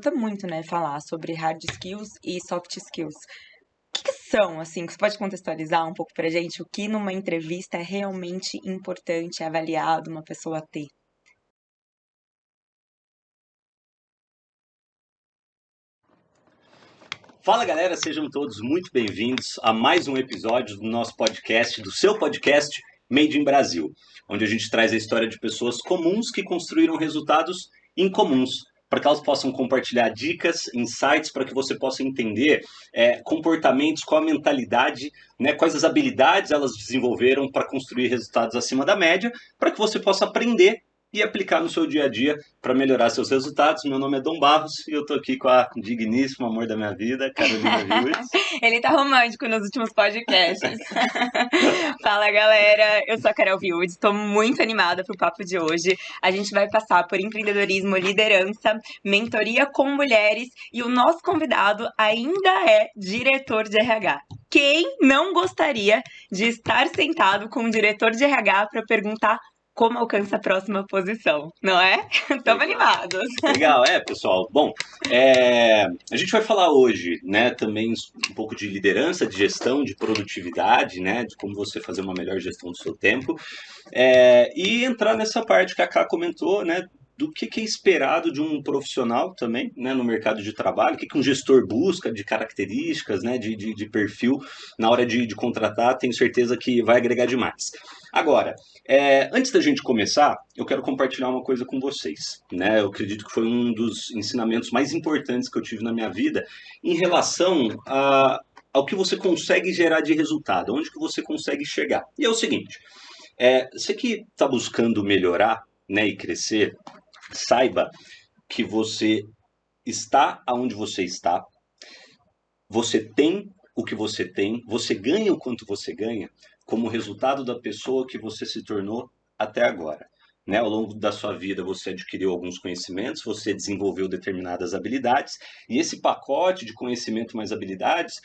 escuta muito, né, falar sobre hard skills e soft skills. O que são, assim, você pode contextualizar um pouco pra gente o que numa entrevista é realmente importante, é avaliado uma pessoa ter? Fala galera, sejam todos muito bem-vindos a mais um episódio do nosso podcast, do seu podcast Made in Brasil, onde a gente traz a história de pessoas comuns que construíram resultados incomuns, para que elas possam compartilhar dicas, insights, para que você possa entender comportamentos, qual a mentalidade, né, quais as habilidades elas desenvolveram para construir resultados acima da média, para que você possa aprender e aplicar no seu dia a dia para melhorar seus resultados. Meu nome é Dom Barros e eu tô aqui com a digníssima amor da minha vida, Carolina Viúdes. Ele tá romântico nos últimos podcasts. Fala, galera, eu sou a Carol Viúdes, tô muito animada pro papo de hoje. A gente vai passar por empreendedorismo, liderança, mentoria com mulheres e o nosso convidado ainda é diretor de RH. Quem não gostaria de estar sentado com um diretor de RH para perguntar como alcança a próxima posição, não é? Estamos animados. Legal, pessoal. Bom, a gente vai falar hoje, né, também um pouco de liderança, de gestão, de produtividade, né, de como você fazer uma melhor gestão do seu tempo, e entrar nessa parte que a Ká comentou, né, do que é esperado de um profissional também, né, no mercado de trabalho, o que um gestor busca de características, né, de perfil na hora de contratar, tenho certeza que vai agregar demais. Agora, antes da gente começar, eu quero compartilhar uma coisa com vocês, né? Eu acredito que foi um dos ensinamentos mais importantes que eu tive na minha vida em relação ao que você consegue gerar de resultado, onde que você consegue chegar. E é o seguinte, você que está buscando melhorar, né, e crescer, saiba que você está aonde você está, você tem o que você tem, você ganha o quanto você ganha, como resultado da pessoa que você se tornou até agora. Né? Ao longo da sua vida você adquiriu alguns conhecimentos, você desenvolveu determinadas habilidades, e esse pacote de conhecimento mais habilidades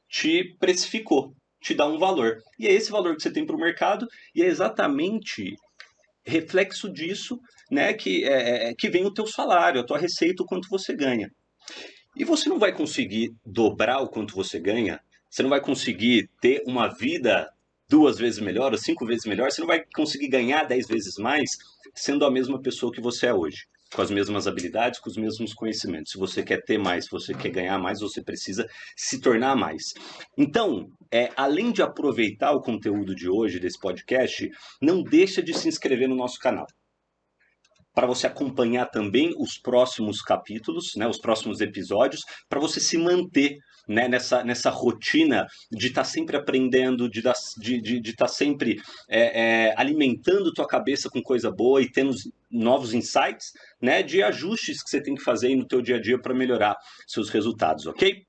te precificou, te dá um valor. E é esse valor que você tem para o mercado, e é exatamente reflexo disso, né, que vem o teu salário, a tua receita, o quanto você ganha. E você não vai conseguir dobrar o quanto você ganha, você não vai conseguir ter uma vida 2 vezes melhor ou 5 vezes melhor, você não vai conseguir ganhar 10 vezes mais sendo a mesma pessoa que você é hoje, com as mesmas habilidades, com os mesmos conhecimentos. Se você quer ter mais, se você quer ganhar mais, você precisa se tornar mais. Então, além de aproveitar o conteúdo de hoje, desse podcast, não deixa de se inscrever no nosso canal, para você acompanhar também os próximos capítulos, né, os próximos episódios, para você se manter, né, nessa rotina de estar sempre aprendendo, de estar sempre alimentando tua cabeça com coisa boa e tendo novos insights, né, de ajustes que você tem que fazer aí no teu dia a dia para melhorar seus resultados, ok?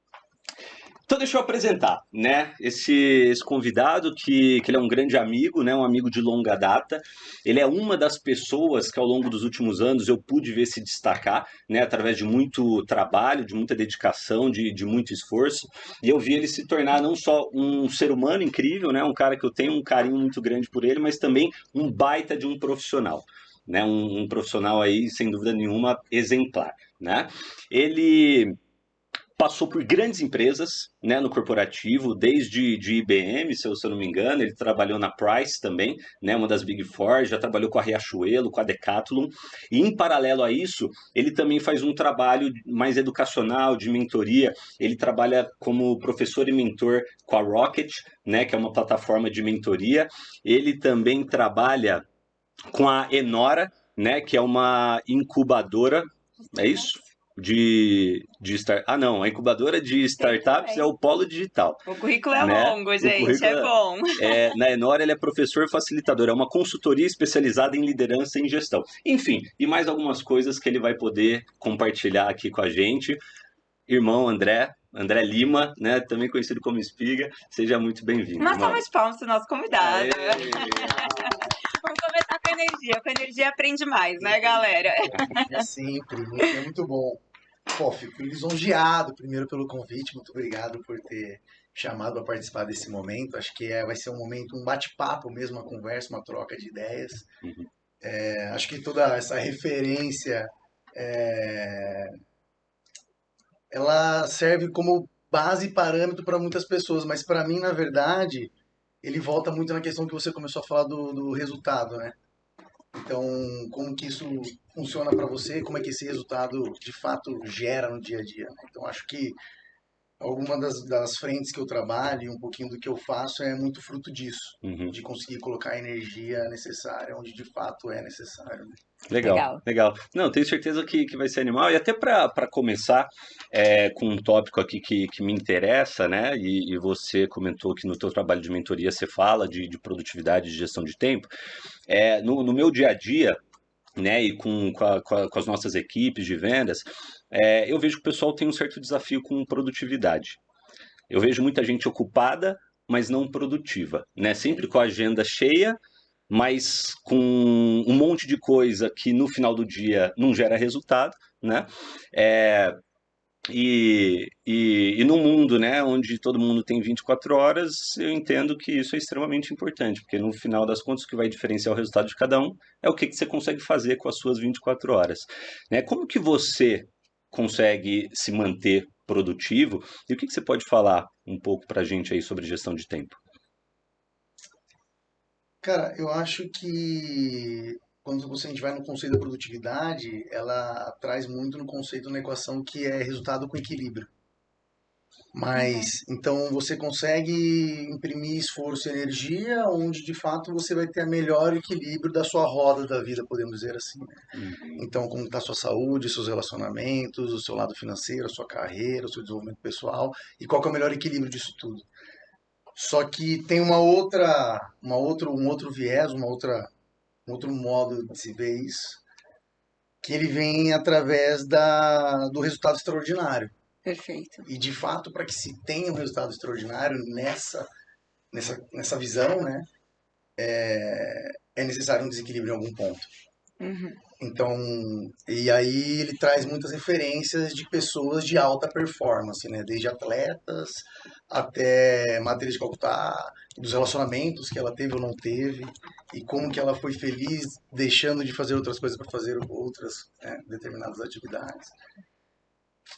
Então deixa eu apresentar, né, esse convidado que ele é um grande amigo, né, um amigo de longa data. Ele é uma das pessoas que ao longo dos últimos anos eu pude ver se destacar, né, através de muito trabalho, de muita dedicação, de muito esforço. E eu vi ele se tornar não só um ser humano incrível, né, um cara que eu tenho um carinho muito grande por ele, mas também um baita de um profissional. Né, um profissional aí, sem dúvida nenhuma, exemplar. Né? Ele passou por grandes empresas, né, no corporativo, desde de IBM, se eu não me engano, ele trabalhou na Price também, né, uma das Big Four, já trabalhou com a Riachuelo, com a Decathlon, e em paralelo a isso, ele também faz um trabalho mais educacional, de mentoria, ele trabalha como professor e mentor com a Rocket, né, que é uma plataforma de mentoria, ele também trabalha com a Enora, né, que é uma incubadora, é isso? Não, a incubadora de startups é o Polo Digital. O currículo é né? longo, gente, é bom. Na Enora ele é professor facilitador, é uma consultoria especializada em liderança e em gestão. Enfim, e mais algumas coisas que ele vai poder compartilhar aqui com a gente. Irmão André Lima, né, também conhecido como Espiga, seja muito bem-vindo. Uma salva de palmas pro nosso convidado. Vamos começar com energia aprende mais, né, galera? É sempre, é muito bom. Pô, fico lisonjeado primeiro pelo convite, muito obrigado por ter chamado para participar desse momento. Acho que vai ser um momento, um bate-papo mesmo, uma conversa, uma troca de ideias. Acho que toda essa referência ela serve como base e parâmetro para muitas pessoas, mas para mim, na verdade, ele volta muito na questão que você começou a falar do resultado, né? Então, como que isso funciona para você, como é que esse resultado de fato gera no dia a dia, né? Então, acho que alguma das frentes que eu trabalho, e um pouquinho do que eu faço é muito fruto disso, Uhum. de conseguir colocar a energia necessária onde de fato é necessário, né? Legal, Legal. legal. Não, tenho certeza que vai ser animal. E até para começar com um tópico aqui que me interessa, né? E você comentou que no teu trabalho de mentoria você fala de produtividade e de gestão de tempo. No meu dia a dia, né? E com as nossas equipes de vendas, eu vejo que o pessoal tem um certo desafio com produtividade. Eu vejo muita gente ocupada, mas não produtiva, né? Sempre com a agenda cheia, mas com um monte de coisa que no final do dia não gera resultado, né? É, e no mundo, né, onde todo mundo tem 24 horas, eu entendo que isso é extremamente importante, porque no final das contas o que vai diferenciar o resultado de cada um é o que você consegue fazer com as suas 24 horas, né? Como que você consegue se manter produtivo e o que você pode falar um pouco para a gente aí sobre gestão de tempo? Cara, eu acho que quando a gente vai no conceito da produtividade, ela traz muito no conceito na equação que é resultado com equilíbrio. Uhum. Mas então você consegue imprimir esforço e energia onde de fato você vai ter a melhor equilíbrio da sua roda da vida, podemos dizer assim, né? Uhum, Então, como está a sua saúde, seus relacionamentos, o seu lado financeiro, a sua carreira, o seu desenvolvimento pessoal e qual que é o melhor equilíbrio disso tudo. Só que tem um outro viés, um outro modo de se ver isso, que ele vem através do resultado extraordinário. Perfeito. E de fato, para que se tenha um resultado extraordinário nessa visão, né, é necessário um desequilíbrio em algum ponto. Uhum. Então, e aí ele traz muitas referências de pessoas de alta performance, né? Desde atletas até Matheus de Calcutá, dos relacionamentos que ela teve ou não teve, e como que ela foi feliz deixando de fazer outras coisas para fazer outras, né, determinadas atividades.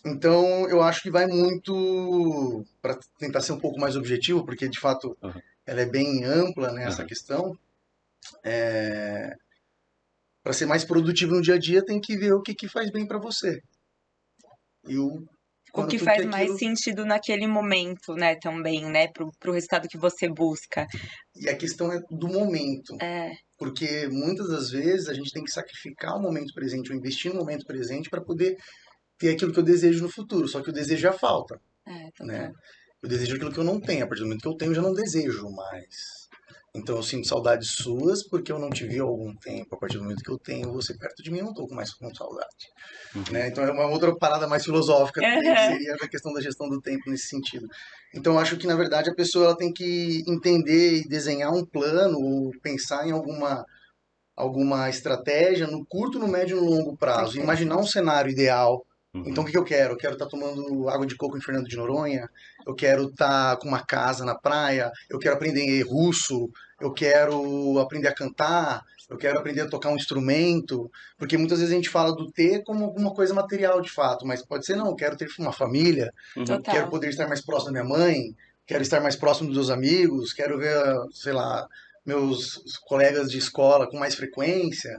Então, eu acho que vai muito para tentar ser um pouco mais objetivo, porque de fato uhum, ela é bem ampla nessa uhum. questão. Para ser mais produtivo no dia a dia, tem que ver o que faz bem para você e o O que quanto que faz mais aquilo. sentido naquele momento, né, também, né, pro resultado que você busca. E a questão é do momento, É, porque muitas das vezes a gente tem que sacrificar o momento presente, ou investir no momento presente para poder ter aquilo que eu desejo no futuro. Só que o desejo já falta, né? total. Eu desejo aquilo que eu não tenho. A partir do momento que eu tenho, eu já não desejo mais. Então eu sinto saudades suas porque eu não te vi há algum tempo. A partir do momento que eu tenho você perto de mim, eu não estou mais com saudade. Uhum. Né? Então é uma outra parada mais filosófica também, que Aham. seria a questão da gestão do tempo nesse sentido. Então eu acho que, na verdade, a pessoa ela tem que entender e desenhar um plano ou pensar em alguma estratégia no curto, no médio e no longo prazo. Perfeito. Imaginar um cenário ideal. Então, o Uhum. que eu quero? Eu quero estar tomando água de coco em Fernando de Noronha, eu quero estar com uma casa na praia, eu quero aprender russo, eu quero aprender a cantar, eu quero aprender a tocar um instrumento, porque muitas vezes a gente fala do ter como alguma coisa material de fato, mas pode ser não, eu quero ter uma família, Uhum. quero Total. poder estar mais próximo da minha mãe, quero estar mais próximo dos meus amigos, quero ver, sei lá, meus colegas de escola com mais frequência.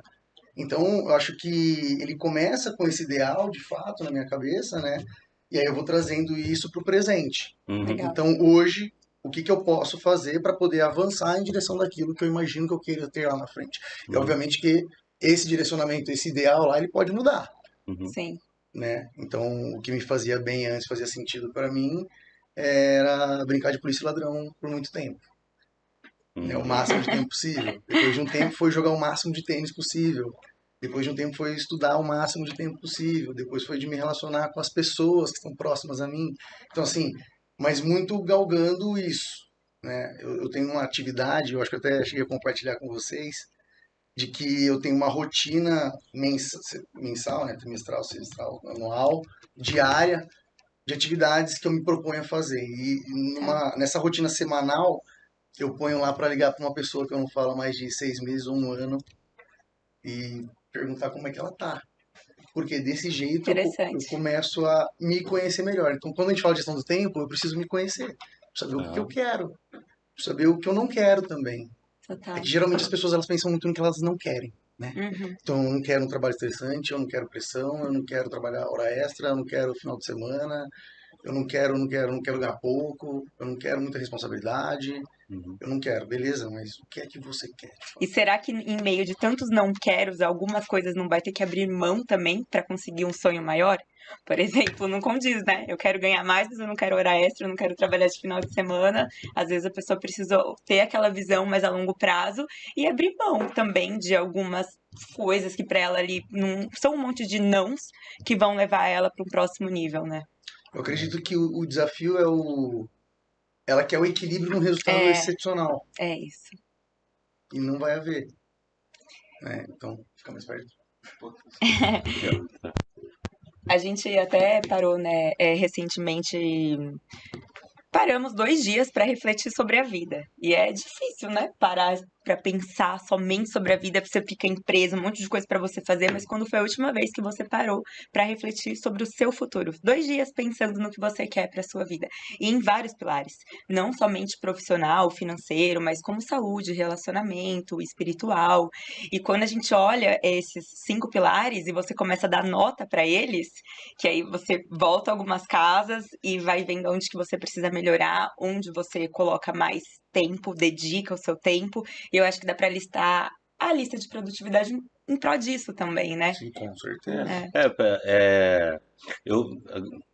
Então, eu acho que ele começa com esse ideal, de fato, na minha cabeça, né? E aí eu vou trazendo isso para o presente. Uhum. Legal. Então, hoje, o que eu posso fazer para poder avançar em direção daquilo que eu imagino que eu queira ter lá na frente? E, Uhum. obviamente, que esse direcionamento, esse ideal lá, ele pode mudar, Uhum. Sim. né? Então, o que me fazia bem antes, fazia sentido para mim, era brincar de polícia e ladrão por muito tempo, né, o Uhum. máximo de tempo possível. Depois de um tempo foi jogar o máximo de tênis possível. Depois de um tempo foi estudar o máximo de tempo possível. Depois foi de me relacionar com as pessoas que estão próximas a mim. Então, assim, mas muito galgando isso. Né? Eu tenho uma atividade, eu acho que eu até cheguei a compartilhar com vocês, de que eu tenho uma rotina mensal, né, trimestral, semestral, anual, diária, de atividades que eu me proponho a fazer. E Tá. nessa rotina semanal, eu ponho lá para ligar para uma pessoa que eu não falo há mais de 6 meses ou um ano e perguntar como é que ela tá. porque desse jeito eu Interessante. começo a me conhecer melhor. Então, quando a gente fala de gestão do tempo, eu preciso me conhecer, saber o que eu Aham. quero, saber o que eu não quero também. É Total. que geralmente as pessoas elas pensam muito no que elas não querem, né? Uhum. Então, eu não quero um trabalho estressante, eu não quero pressão, eu não quero trabalhar hora extra, eu não quero final de semana, eu não quero ganhar pouco, eu não quero muita responsabilidade, Uhum. eu não quero, beleza, mas o que é que você quer? E será que em meio de tantos não queros, algumas coisas não vai ter que abrir mão também para conseguir um sonho maior? Por exemplo, não condiz, né? Eu quero ganhar mais, mas eu não quero hora extra, eu não quero trabalhar de final de semana. Às vezes a pessoa precisa ter aquela visão mais a longo prazo e abrir mão também de algumas coisas que para ela ali não são um monte de nãos que vão levar ela para um próximo nível, né? Eu acredito que o desafio é ela quer o equilíbrio no resultado É, excepcional, é isso. e não vai haver, né? Então, fica mais perto. A gente até parou, né, recentemente. Paramos 2 dias para refletir sobre a vida. E é difícil, né? Parar para pensar somente sobre a vida, você fica em preso, um monte de coisa para você fazer, mas quando foi a última vez que você parou para refletir sobre o seu futuro? 2 dias pensando no que você quer para sua vida. E em vários pilares. Não somente profissional, financeiro, mas como saúde, relacionamento, espiritual. E quando a gente olha esses 5 pilares e você começa a dar nota para eles, que aí você volta algumas casas e vai vendo onde que você precisa melhorar, onde você coloca mais tempo, dedica o seu tempo. E eu acho que dá para listar a lista de produtividade em prol disso também, né? Sim, com certeza. Eu,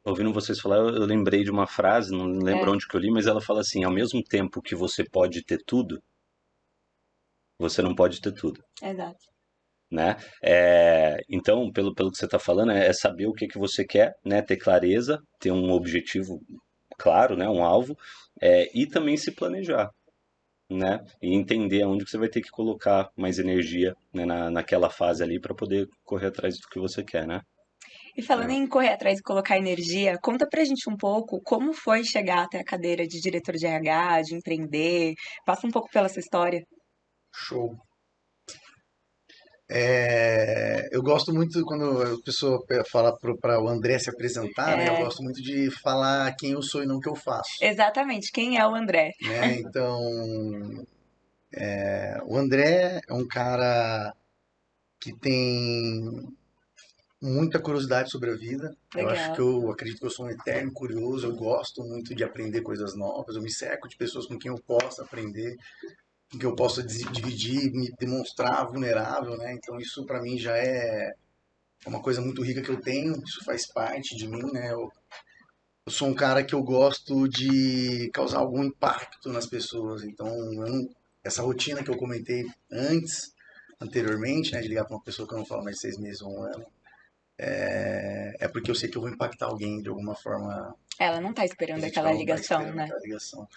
ouvindo vocês falar, eu lembrei de uma frase, não lembro É, onde que eu li, mas ela fala assim: ao mesmo tempo que você pode ter tudo, você não pode ter tudo, exato. né? Então, pelo que você está falando, é saber o que que você quer, né? Ter clareza, ter um objetivo claro, né? Um alvo, e também se planejar, né? E entender aonde que você vai ter que colocar mais energia, né? Naquela fase ali para poder correr atrás do que você quer, né? E falando em correr atrás e colocar energia, conta pra gente um pouco como foi chegar até a cadeira de diretor de RH, de empreender. Passa um pouco pela sua história. Show. Eu gosto muito quando a pessoa fala para o André se apresentar, né? Eu É, gosto muito de falar quem eu sou e não o que eu faço, exatamente, quem é o André? né? Então, o André é um cara que tem muita curiosidade sobre a vida. Legal. Eu acredito que eu sou um eterno curioso, eu gosto muito de aprender coisas novas, eu me cerco de pessoas com quem eu possa aprender, com quem eu possa dividir, me demonstrar vulnerável, né? Então isso para mim já é uma coisa muito rica que eu tenho, isso faz parte de mim, né? Eu sou um cara que eu gosto de causar algum impacto nas pessoas, então essa rotina que eu comentei anteriormente, né, de ligar para uma pessoa que eu não falo mais de 6 meses ou um ano, é porque eu sei que eu vou impactar alguém de alguma forma Ela não tá esperando positiva, aquela ela não tá ligação, esperando né? aquela ligação.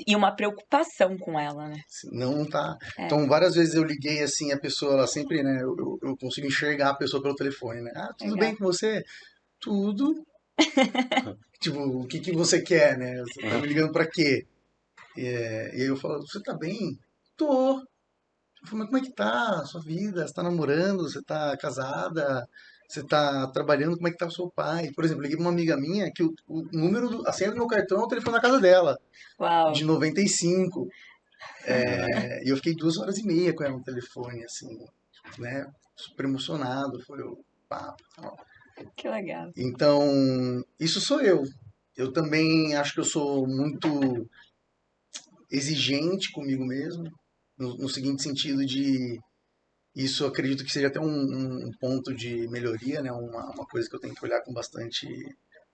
E uma preocupação com ela, né? Não, não tá. É, Então, várias vezes eu liguei assim, a pessoa, ela sempre, né, eu consigo enxergar a pessoa pelo telefone, né? Ah, tudo bem legal. com você? Tudo. Tipo, o que que você quer, né? Você tá me ligando pra quê? E aí eu falo, você tá bem? Tô. Eu falo, mas como é que tá a sua vida? Você tá namorando? Você tá casada? Você tá trabalhando? Como é que tá o seu pai? Por exemplo, liguei pra uma amiga minha que o número, a senha do meu cartão é o telefone da casa dela, Uau, de 95. E eu fiquei 2 horas e meia com ela no telefone, assim, né? Super emocionado, foi o papo. Tal. que legal. Então, isso sou eu. Eu também acho que eu sou muito exigente comigo mesmo, no seguinte sentido de isso eu acredito que seja até um ponto de melhoria, né? Uma coisa que eu tenho que olhar com bastante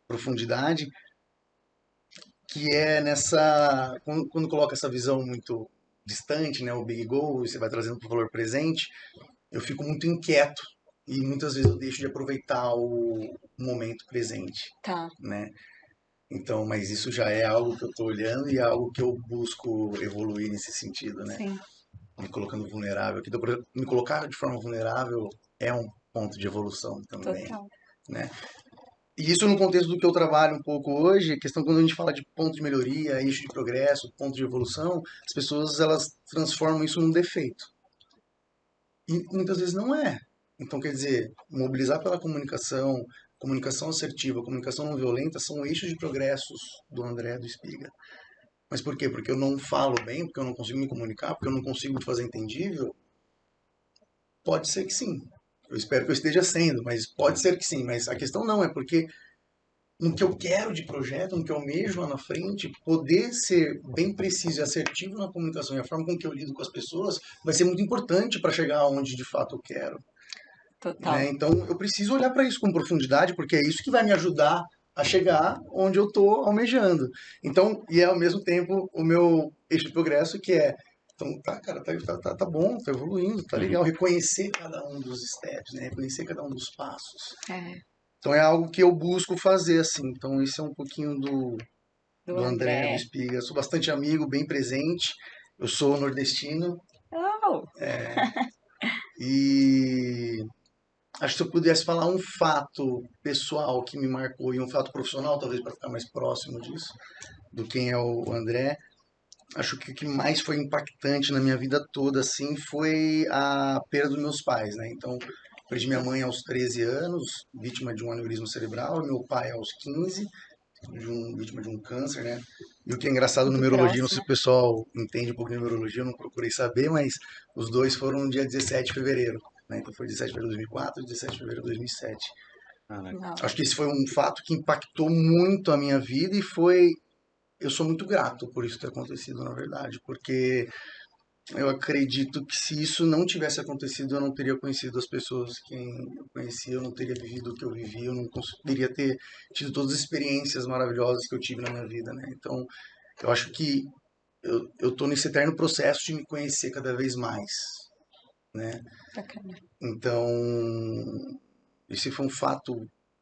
profundidade, que é quando coloca essa visão muito distante, né? O big goal, e você vai trazendo para o valor presente, eu fico muito inquieto e muitas vezes eu deixo de aproveitar o momento presente, Tá, né? Então, mas isso já é algo que eu estou olhando e é algo que eu busco evoluir nesse sentido, né? sim, Me colocando vulnerável. Então, por exemplo, me colocar de forma vulnerável é um ponto de evolução também, total. né? E isso no contexto do que eu trabalho um pouco hoje, a questão quando a gente fala de ponto de melhoria, eixo de progresso, ponto de evolução, as pessoas elas transformam isso num defeito. E muitas vezes não é. Então, quer dizer, mobilizar pela comunicação, comunicação assertiva, comunicação não violenta são eixos de progressos do André, do Espiga. Mas por quê? Porque eu não falo bem, porque eu não consigo me comunicar, porque eu não consigo me fazer entendível? Pode ser que sim. Eu espero que eu esteja sendo, mas pode ser que sim. Mas a questão não é porque no que eu quero de projeto, no que eu almejo lá na frente, poder ser bem preciso e assertivo na comunicação e a forma com que eu lido com as pessoas vai ser muito importante para chegar onde de fato eu quero. Total. Né? Então eu preciso olhar para isso com profundidade, porque é isso que vai me ajudar a chegar onde eu estou almejando. Então, e é ao mesmo tempo o meu eixo de progresso, que é, então, tá, cara, tá bom, tá evoluindo, tá legal. Reconhecer cada um dos steps, né? Reconhecer cada um dos passos. É, Então é algo que eu busco fazer, assim. Então esse é um pouquinho do do André, do André. Espiga. Eu sou bastante amigo, bem presente. Eu sou nordestino Oh, e acho que se eu pudesse falar um fato pessoal que me marcou e um fato profissional, talvez para ficar mais próximo disso, do quem é o André, acho que o que mais foi impactante na minha vida toda, assim, foi a perda dos meus pais, né? Então, perdi minha mãe aos 13 anos, vítima de um aneurisma cerebral, e meu pai aos 15, vítima de um câncer, né? E o que é engraçado, muito numerologia, não sei próximo. se o pessoal entende um pouco de numerologia, eu não procurei saber, mas os dois foram no dia 17 de fevereiro, né? Então foi 17 de fevereiro de 2004 e 17 de fevereiro de 2007. Nossa. Acho que esse foi um fato que impactou muito a minha vida e foi... Eu sou muito grato por isso ter acontecido, na verdade, porque eu acredito que se isso não tivesse acontecido, eu não teria conhecido as pessoas que eu conhecia, eu não teria vivido o que eu vivi, eu não conseguiria ter tido todas as experiências maravilhosas que eu tive na minha vida, né? Então, eu acho que eu tô nesse eterno processo de me conhecer cada vez mais, né? Bacana. Então, esse foi um fato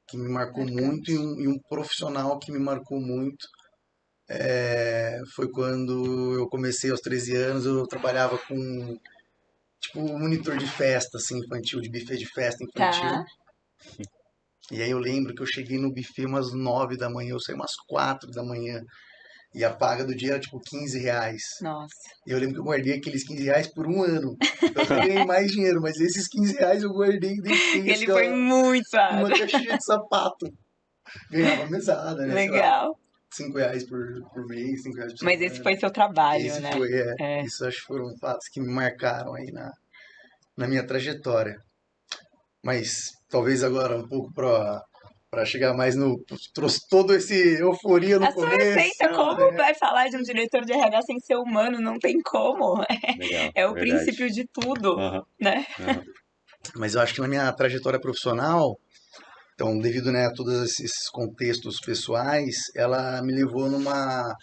que me marcou muito Marcante. e um profissional que me marcou muito. Foi quando eu comecei aos 13 anos, eu trabalhava com tipo um monitor de festa assim, infantil, de buffet de festa infantil. Tá. E aí eu lembro que eu cheguei no buffet umas 9 da manhã, eu saí umas 4 da manhã. E a paga do dia era tipo R$ 15. Nossa. E eu lembro que eu guardei aqueles R$ 15 por um ano. Eu até ganhei mais dinheiro, mas esses R$ 15 eu guardei e deixei Ele assim, foi ó, muito numa suave. caixinha de sapato. Ganhava mesada, né? Sei lá, Legal. R$ 5 por mês, R$ 5 por Mas esse semana. foi seu trabalho, Esse né? foi, É. isso acho que foram fatos que me marcaram aí na minha trajetória. Mas talvez agora um pouco para chegar mais no. Trouxe toda essa euforia no A sua começo. essência, como Né? vai falar de um diretor de RH sem ser humano? Não tem como. Legal, É o verdade. princípio de tudo, Aham, né? aham. Mas eu acho que na minha trajetória profissional, então, devido, né, a todos esses contextos pessoais, ela me levou numa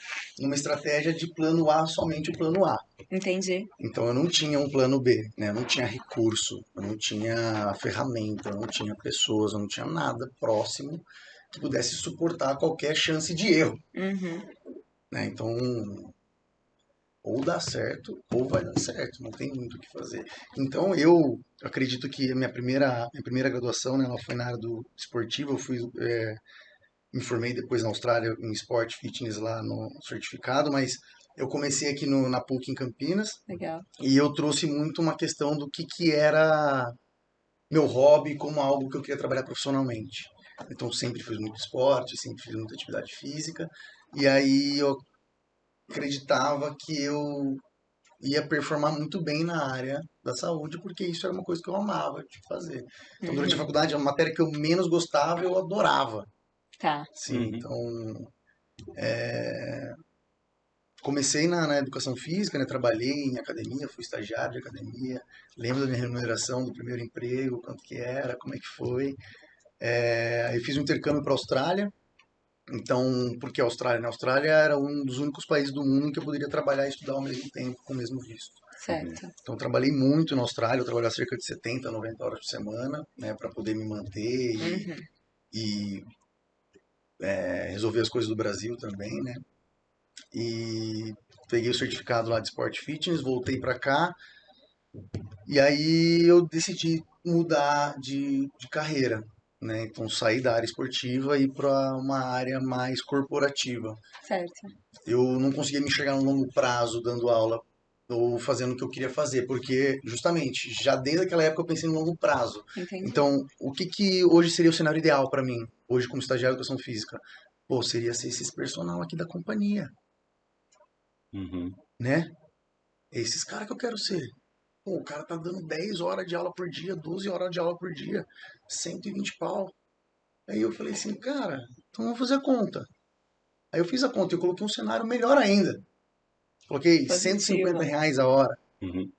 estratégia de plano A, somente o plano A. Entendi. Então eu não tinha um plano B, né? Eu não tinha recurso, eu não tinha ferramenta, eu não tinha pessoas, eu não tinha nada próximo que pudesse suportar qualquer chance de erro, Uhum. né? Então, ou dá certo ou vai dar certo, não tem muito o que fazer. Então eu acredito que a minha primeira graduação, né, ela foi na área do esportivo, eu fui me formei depois na Austrália em Sport Fitness lá no certificado, mas eu comecei aqui na PUC em Campinas. Legal. E eu trouxe muito uma questão do que era meu hobby como algo que eu queria trabalhar profissionalmente. Então sempre fiz muito esporte, sempre fiz muita atividade física. E aí eu acreditava que eu ia performar muito bem na área da saúde, porque isso era uma coisa que eu amava de fazer. Então durante a Uhum. faculdade, a matéria que eu menos gostava, eu adorava. Tá. Sim, Uhum. então comecei na educação física, né? Trabalhei em academia, fui estagiário de academia. Lembro da minha remuneração do primeiro emprego, quanto que era, como é que foi. Aí fiz um intercâmbio para a Austrália. Então, por que a Austrália? Na Austrália era um dos únicos países do mundo em que eu poderia trabalhar e estudar ao mesmo tempo, com o mesmo visto. Certo. Então, trabalhei muito na Austrália, eu trabalhava cerca de 70, 90 horas por semana, né, para poder me manter Uhum. e resolver as coisas do Brasil também, né? E peguei o certificado lá de Sport Fitness, voltei para cá e aí eu decidi mudar de carreira, né? Então sair da área esportiva e ir para uma área mais corporativa. Certo. Eu não conseguia me enxergar no longo prazo dando aula ou fazendo o que eu queria fazer, porque justamente, já desde aquela época eu pensei no longo prazo. Entendi. Então, o que que hoje seria o cenário ideal para mim, hoje como estagiário de educação física? Pô, seria ser esse personal aqui da companhia, Uhum. né? É esses caras que eu quero ser. Pô, o cara tá dando 10 horas de aula por dia, 12 horas de aula por dia, 120 pau. Aí eu falei assim, cara, então vamos fazer a conta. Aí eu fiz a conta e eu coloquei um cenário melhor ainda. Coloquei Positivo. R$ 150 a hora. Uhum.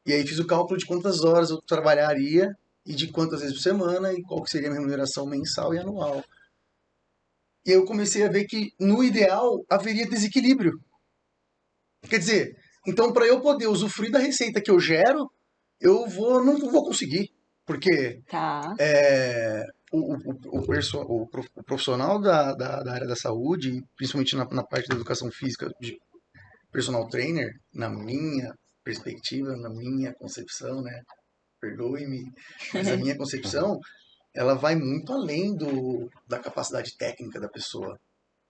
E aí fiz o cálculo de quantas horas eu trabalharia e de quantas vezes por semana e qual que seria a minha remuneração mensal e anual. E aí eu comecei a ver que, no ideal, haveria desequilíbrio. Quer dizer, então para eu poder usufruir da receita que eu gero, não vou conseguir. Porque Tá. o profissional da área da saúde, principalmente na parte da educação física, de personal trainer, na minha perspectiva, na minha concepção, né? Perdoe-me, mas a minha concepção, ela vai muito além da capacidade técnica da pessoa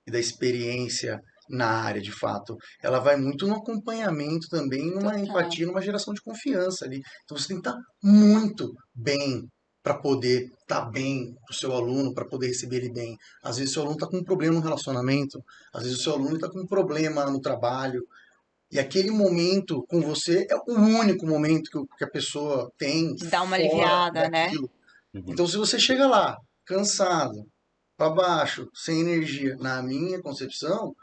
e da experiência na área, de fato. Ela vai muito no acompanhamento também, numa Total. empatia, numa geração de confiança ali. Então você tem que estar muito bem para poder estar bem para o seu aluno, para poder receber ele bem. Às vezes o seu aluno está com um problema no relacionamento, às vezes o seu aluno está com um problema no trabalho, e aquele momento com você é o único momento que a pessoa tem Dá uma fora aliviada, né? daquilo. Uhum. Então, se você chega lá, cansado, para baixo, sem energia, na minha concepção,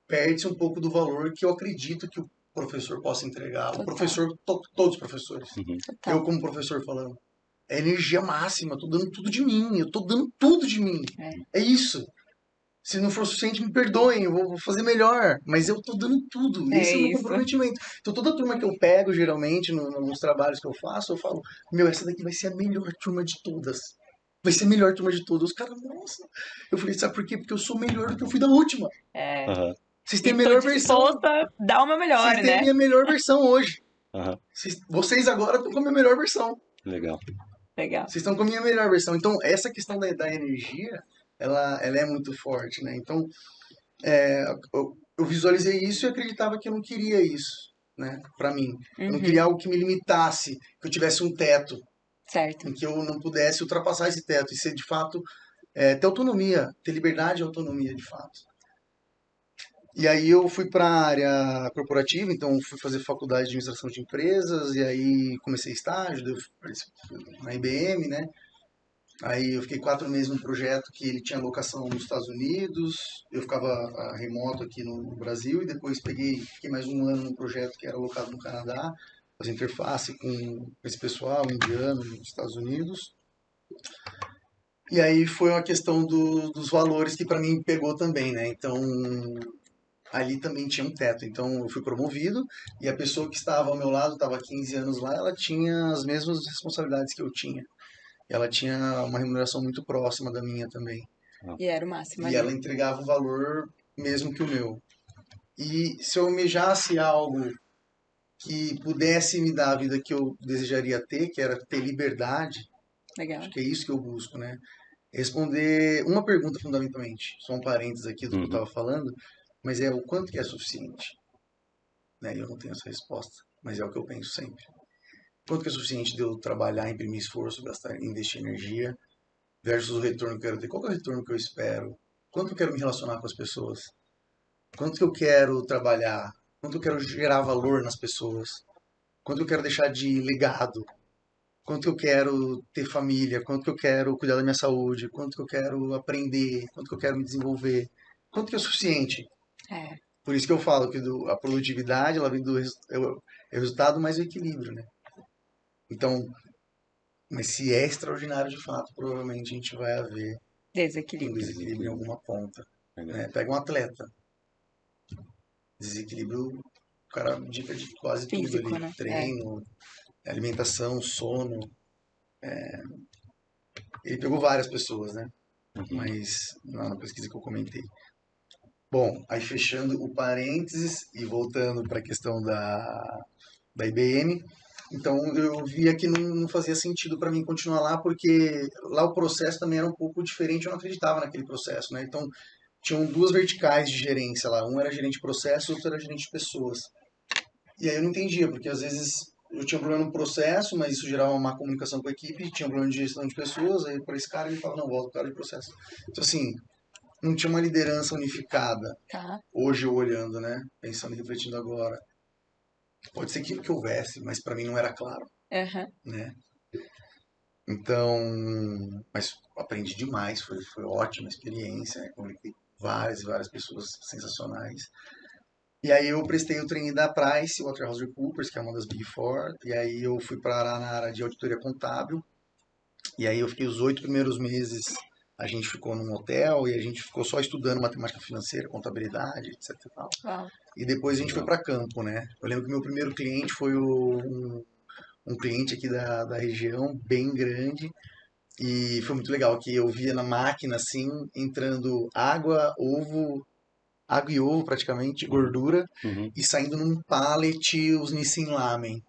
perde-se um pouco do valor que eu acredito que o professor possa entregar. O Total. professor, todos os professores. Uhum. Total. Eu, como professor, falando. É energia máxima, eu tô dando tudo de mim, eu tô dando tudo de mim. É isso. Se não for suficiente, me perdoem, eu vou fazer melhor. Mas eu tô dando tudo. É Esse é o meu isso. comprometimento. Então, toda turma que eu pego, geralmente, nos trabalhos que eu faço, eu falo: meu, essa daqui vai ser a melhor turma de todas. Vai ser a melhor turma de todas. Os caras, nossa. Eu falei: sabe por quê? Porque eu sou melhor do que eu fui da última. É. Aham. Vocês têm E a tô melhor versão. disposta a dar o meu melhor, Vocês têm a né? minha melhor versão hoje. Aham. Vocês agora estão com a minha melhor versão. Legal. Legal. Vocês estão com a minha melhor versão. Então, essa questão da energia, ela é muito forte, né? Então, eu visualizei isso e acreditava que eu não queria isso, né, para mim. Eu não Uhum. queria algo que me limitasse, que eu tivesse um teto, Certo. em que eu não pudesse ultrapassar esse teto e ser de fato, ter autonomia, ter liberdade e autonomia de fato. E aí eu fui para a área corporativa, então fui fazer faculdade de administração de empresas e aí comecei estágio na IBM, né? Aí eu fiquei 4 meses num projeto que ele tinha locação nos Estados Unidos, eu ficava remoto aqui no Brasil e depois fiquei mais um ano num projeto que era locado no Canadá, fazer interface com esse pessoal indiano nos Estados Unidos. E aí foi uma questão dos valores que para mim pegou também, né? Então ali também tinha um teto. Então eu fui promovido e a pessoa que estava ao meu lado, estava há 15 anos lá, ela tinha as mesmas responsabilidades que eu tinha. Ela tinha uma remuneração muito próxima da minha também. E era o máximo E ali. ela entregava o valor mesmo que o meu. E se eu almejasse algo que pudesse me dar a vida que eu desejaria ter, que era ter liberdade, Legal. acho que é isso que eu busco, né? Responder uma pergunta fundamentalmente, só um parênteses aqui do que eu Uhum. estava falando, mas é o quanto que é suficiente, né? Eu não tenho essa resposta, mas é o que eu penso sempre. Quanto que é suficiente de eu trabalhar, imprimir esforço, gastar, investir energia, versus o retorno que eu quero ter. Qual que é o retorno que eu espero? Quanto eu quero me relacionar com as pessoas? Quanto que eu quero trabalhar? Quanto eu quero gerar valor nas pessoas? Quanto eu quero deixar de legado? Quanto eu quero ter família? Quanto que eu quero cuidar da minha saúde? Quanto que eu quero aprender? Quanto que eu quero me desenvolver? Quanto que é suficiente? É. Por isso que eu falo que a produtividade ela vem é o resultado mais o equilíbrio, né? Então, mas se é extraordinário de fato, provavelmente a gente vai haver um Desequilíbrio. desequilíbrio em alguma ponta. Legal. Né? Pega um atleta, desequilíbrio, o cara abdica de quase tudo Físico, ali. né? Treino, alimentação, sono. Ele pegou várias pessoas, né? Uhum. Mas na pesquisa que eu comentei. Bom, aí fechando o parênteses e voltando para a questão da IBM, então eu via que não fazia sentido para mim continuar lá, porque lá o processo também era um pouco diferente, eu não acreditava naquele processo, né? Então tinham duas verticais de gerência lá, um era gerente de processos, outro era gerente de pessoas. E aí eu não entendia, porque às vezes eu tinha um problema no processo, mas isso gerava uma má comunicação com a equipe, tinha um problema de gestão de pessoas, aí para esse cara ele fala, não, volta para o cara de processo. Então assim, não tinha uma liderança unificada. Tá. Hoje eu olhando, né, pensando e refletindo agora, pode ser que houvesse, mas para mim não era claro, Aham. né? Então, mas aprendi demais, foi ótima experiência, né? Conheci várias e várias pessoas sensacionais. E aí eu prestei o trainee da Price, PricewaterhouseCoopers, que é uma das Big Four, e aí eu fui parar na área de auditoria contábil, e aí eu fiquei os 8 primeiros meses, a gente ficou num hotel e a gente ficou só estudando matemática financeira, contabilidade, etc e tal. Uau. E depois a gente foi para campo, né? Eu lembro que meu primeiro cliente foi um cliente aqui da região, bem grande, e foi muito legal, que eu via na máquina, assim, entrando água e ovo praticamente, gordura, Uhum. e saindo num pallet os Nissin Lamen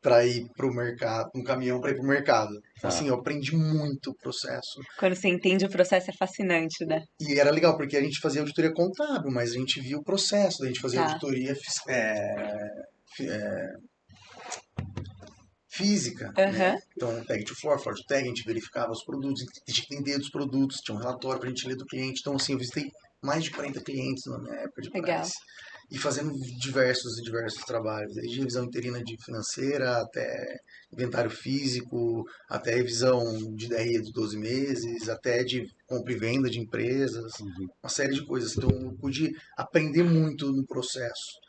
para ir pro mercado, um caminhão para ir pro mercado. Então, Tá. assim, eu aprendi muito o processo. Quando você entende o processo é fascinante, né? E era legal, porque a gente fazia auditoria contábil, mas a gente via o processo, a gente fazia Tá. auditoria física, né? Aham. Então, tag to floor to tag, a gente verificava os produtos, a gente tinha que entender dos produtos, tinha um relatório para a gente ler do cliente. Então, assim, eu visitei mais de 40 clientes na minha época de Legal. Price. E fazendo diversos e diversos trabalhos, desde revisão interina de financeira, até inventário físico, até revisão de DRE de 12 meses, até de compra e venda de empresas, Uhum. uma série de coisas. Então, eu pude aprender muito no processo.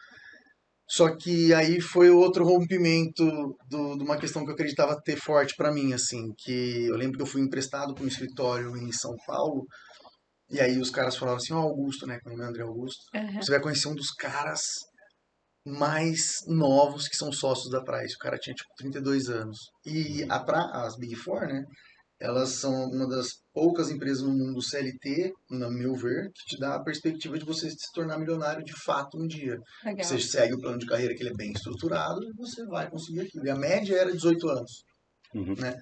Só que aí foi outro rompimento de uma questão que eu acreditava ter forte para mim, assim, que eu lembro que eu fui emprestado para um escritório em São Paulo, e aí os caras falaram assim, ó, Augusto, né, que meu nome é André Augusto, Aham. você vai conhecer um dos caras mais novos que são sócios da Price. O cara tinha, tipo, 32 anos. E as Big Four, né, elas são uma das poucas empresas no mundo CLT, no meu ver, que te dá a perspectiva de você se tornar milionário de fato um dia. Você Legal. segue o plano de carreira que ele é bem estruturado e você vai conseguir aquilo. E a média era 18 anos, Uhum. né?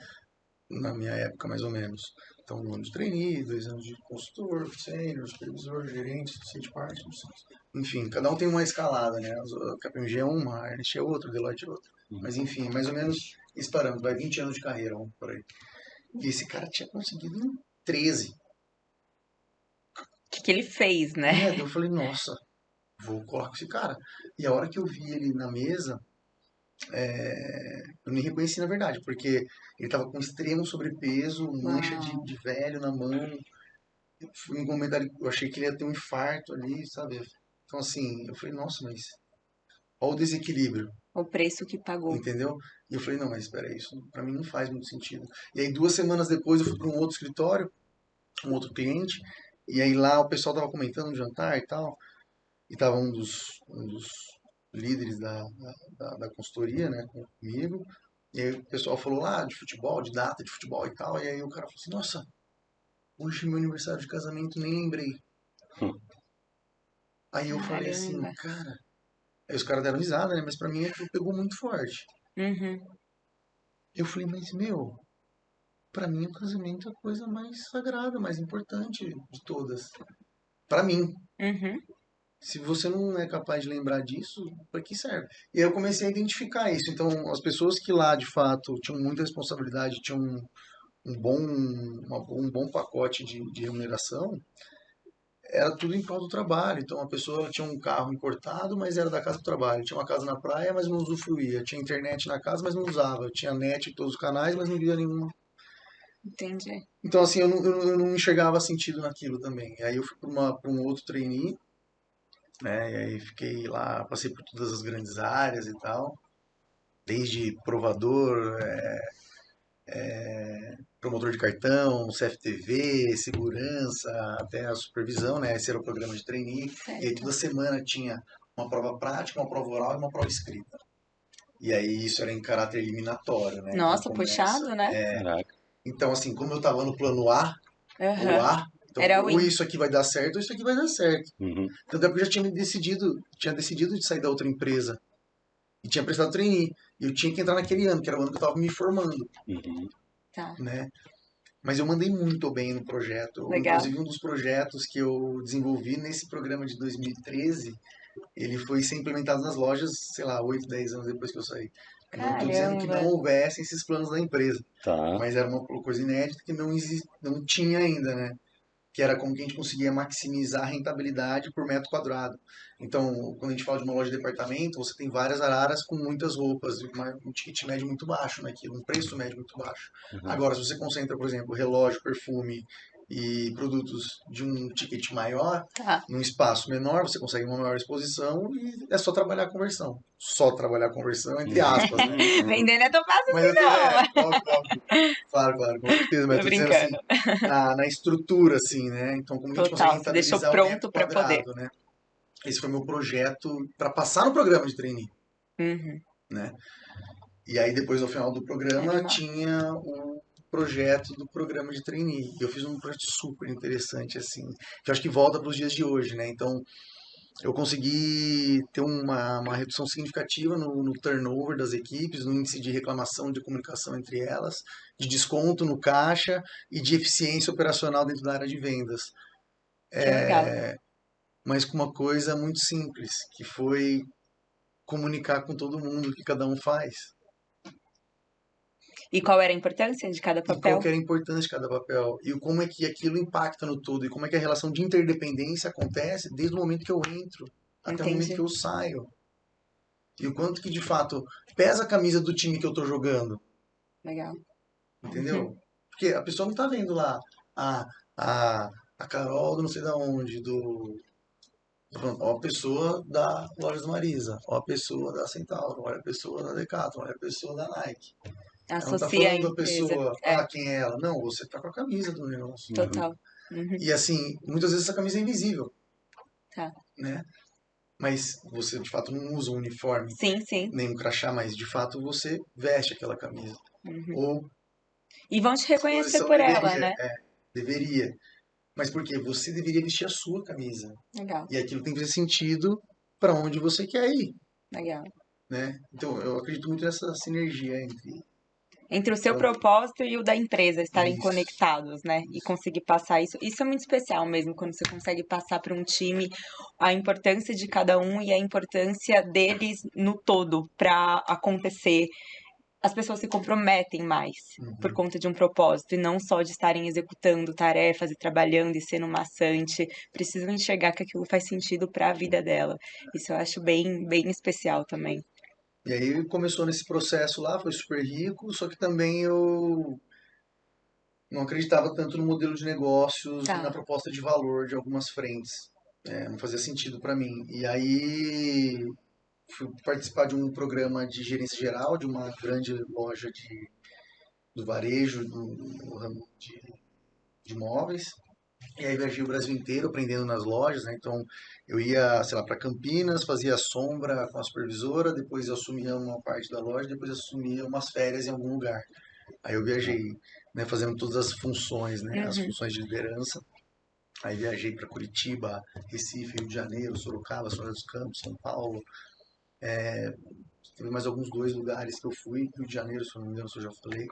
Na minha época, mais ou menos. Então, 1 ano de trainee, 2 anos de consultor, sênior, supervisor, gerente, associate partner, enfim, cada um tem uma escalada, né? A KPMG é uma, a Ernst é outra, a Deloitte é outra. Mas, enfim, mais ou menos esse parâmetro, vai 20 anos de carreira, vamos por aí. E esse cara tinha conseguido em 13. O que ele fez, né? Daí eu falei, nossa, vou colar com esse cara. E a hora que eu vi ele na mesa, eu me reconheci na verdade, porque ele tava com extremo sobrepeso, mancha Uau. de velho na mão. Em um comentário, eu achei que ele ia ter um infarto ali, sabe? Então, assim, eu falei, nossa, mas olha o desequilíbrio, O preço que pagou. entendeu? E eu falei, não, mas espera aí, isso pra mim não faz muito sentido. E aí, 2 semanas depois, eu fui para um outro escritório, um outro cliente, e aí lá o pessoal tava comentando no jantar e tal, e tava um dos líderes da consultoria, né, comigo, e aí o pessoal falou lá de futebol, de data de futebol e tal, e aí o cara falou assim, nossa, hoje é meu aniversário de casamento, nem lembrei. Aí eu falei assim, Caramba. cara, aí os caras deram risada, né, mas pra mim aquilo pegou muito forte. Uhum. Eu falei, mas meu, pra mim o casamento é a coisa mais sagrada, mais importante de todas. Pra mim. Uhum. Se você não é capaz de lembrar disso, para que serve? E aí eu comecei a identificar isso. Então, as pessoas que lá, de fato, tinham muita responsabilidade, tinham um bom pacote de remuneração, era tudo em prol do trabalho. Então, a pessoa tinha um carro importado, mas era da casa do trabalho. Tinha uma casa na praia, mas não usufruía. Tinha internet na casa, mas não usava. Tinha net em todos os canais, mas não via nenhuma. Entendi. Então, assim, eu não enxergava sentido naquilo também. Aí eu fui para um outro trainee, né? E aí fiquei lá, passei por todas as grandes áreas e tal, desde provador, promotor de cartão, CFTV, segurança, até a supervisão, né? Esse era o programa de trainee. E aí Certo. toda semana tinha uma prova prática, uma prova oral e uma prova escrita. E aí isso era em caráter eliminatório, né? Então Nossa, começa. puxado, né? Caraca. Então, assim, como eu estava no plano A, ou Aham. A, então Era ou win. isso aqui vai dar certo, ou isso aqui vai dar certo. Uhum. Tanto é que eu já tinha decidido de sair da outra empresa e tinha prestado trainee. E eu tinha que entrar naquele ano, que era o ano que eu estava me formando, Uhum. Tá. né? Mas eu mandei muito bem no projeto. Legal. Inclusive, um dos projetos que eu desenvolvi nesse programa de 2013 ele foi ser implementado nas lojas, sei lá, 8, 10 anos depois que eu saí. Não estou dizendo que não Caramba. houvessem esses planos da empresa, Tá. mas era uma coisa inédita que não tinha ainda, né? Que era como que a gente conseguia maximizar a rentabilidade por metro quadrado. Então, quando a gente fala de uma loja de departamento, você tem várias araras com muitas roupas, e um ticket médio muito baixo naquilo, um preço médio muito baixo. Uhum. Agora, se você concentra, por exemplo, relógio, perfume e produtos de um ticket maior, Tá. num espaço menor, você consegue uma maior exposição e é só trabalhar a conversão. Só trabalhar a conversão, entre aspas, né? Vender não é tão fácil Mas assim, eu tô, não. óbvio, óbvio. Claro, claro, com certeza, mas Tô eu tô dizendo assim, brincando. na estrutura, assim, né? Então, como a gente consegue Total. Você deixou rentabilizar o metro pronto pra poder. quadrado, né? Esse foi meu projeto para passar no programa de trainee, Uhum. né? E aí, depois, no final do programa, Animal. tinha o projeto do programa de trainee. E eu fiz um projeto super interessante, assim, que eu acho que volta para os dias de hoje, né? Então, eu consegui ter uma redução significativa no turnover das equipes, no índice de reclamação de comunicação entre elas, de desconto no caixa e de eficiência operacional dentro da área de vendas. Que legal. Mas com uma coisa muito simples, que foi comunicar com todo mundo o que cada um faz. E qual era a importância de cada E qual papel? que era a importância de cada papel. E como é que aquilo impacta no todo. E como é que a relação de interdependência acontece desde o momento que eu entro até o momento que Entendi. eu saio. E o quanto que, de fato, pesa a camisa do time que eu tô jogando. Legal. Uhum. Entendeu? Porque a pessoa não tá vendo lá a, a, a Carol do não sei da onde, ó a pessoa da Lojas Marisa, ó a pessoa da Centauro, ó a pessoa da Decathlon, ó a pessoa da Nike. Ela não tá Associa a falando da empresa. pessoa, É, quem é ela. Não, você tá com a camisa do negócio. Uhum. total. Uhum. E assim, muitas vezes essa camisa é invisível, Tá. né? Mas você de fato não usa um uniforme, Sim, sim. nem um crachá, mas de fato você veste aquela camisa. Uhum. Ou E vão te a reconhecer exposição por ela, deveria, né? deveria. Mas por quê? Você deveria vestir a sua camisa. Legal, E aquilo tem que fazer sentido para onde você quer ir, legal. né? Então, eu acredito muito nessa sinergia entre Entre o seu tanto propósito e o da empresa estarem isso, conectados, né? E isso. conseguir passar isso. Isso é muito especial mesmo, quando você consegue passar para um time a importância de cada um e a importância deles no todo para acontecer. As pessoas se comprometem mais por Uhum. conta de um propósito e não só de estarem executando tarefas e trabalhando e sendo maçante. Precisam enxergar que aquilo faz sentido para a vida dela. Isso eu acho bem, bem especial também. E aí começou nesse processo lá, foi super rico, só que também eu não acreditava tanto no modelo de negócios e na Tá. proposta de valor de algumas frentes. Não fazia sentido para mim. E aí fui participar de um programa de gerência geral de uma grande loja do varejo, do ramo de imóveis. E aí viajei o Brasil inteiro aprendendo nas lojas, né? Então eu ia, sei lá, para Campinas, fazia sombra com a supervisora, depois eu assumia uma parte da loja, depois eu assumia umas férias em algum lugar. Aí eu viajei, né, fazendo todas as funções, né, as Uhum. funções de liderança. Aí viajei para Curitiba, Recife, Rio de Janeiro, Sorocaba, São José dos Campos, São Paulo. Teve mais alguns dois lugares que eu fui, Rio de Janeiro, se eu não me engano, se eu já falei.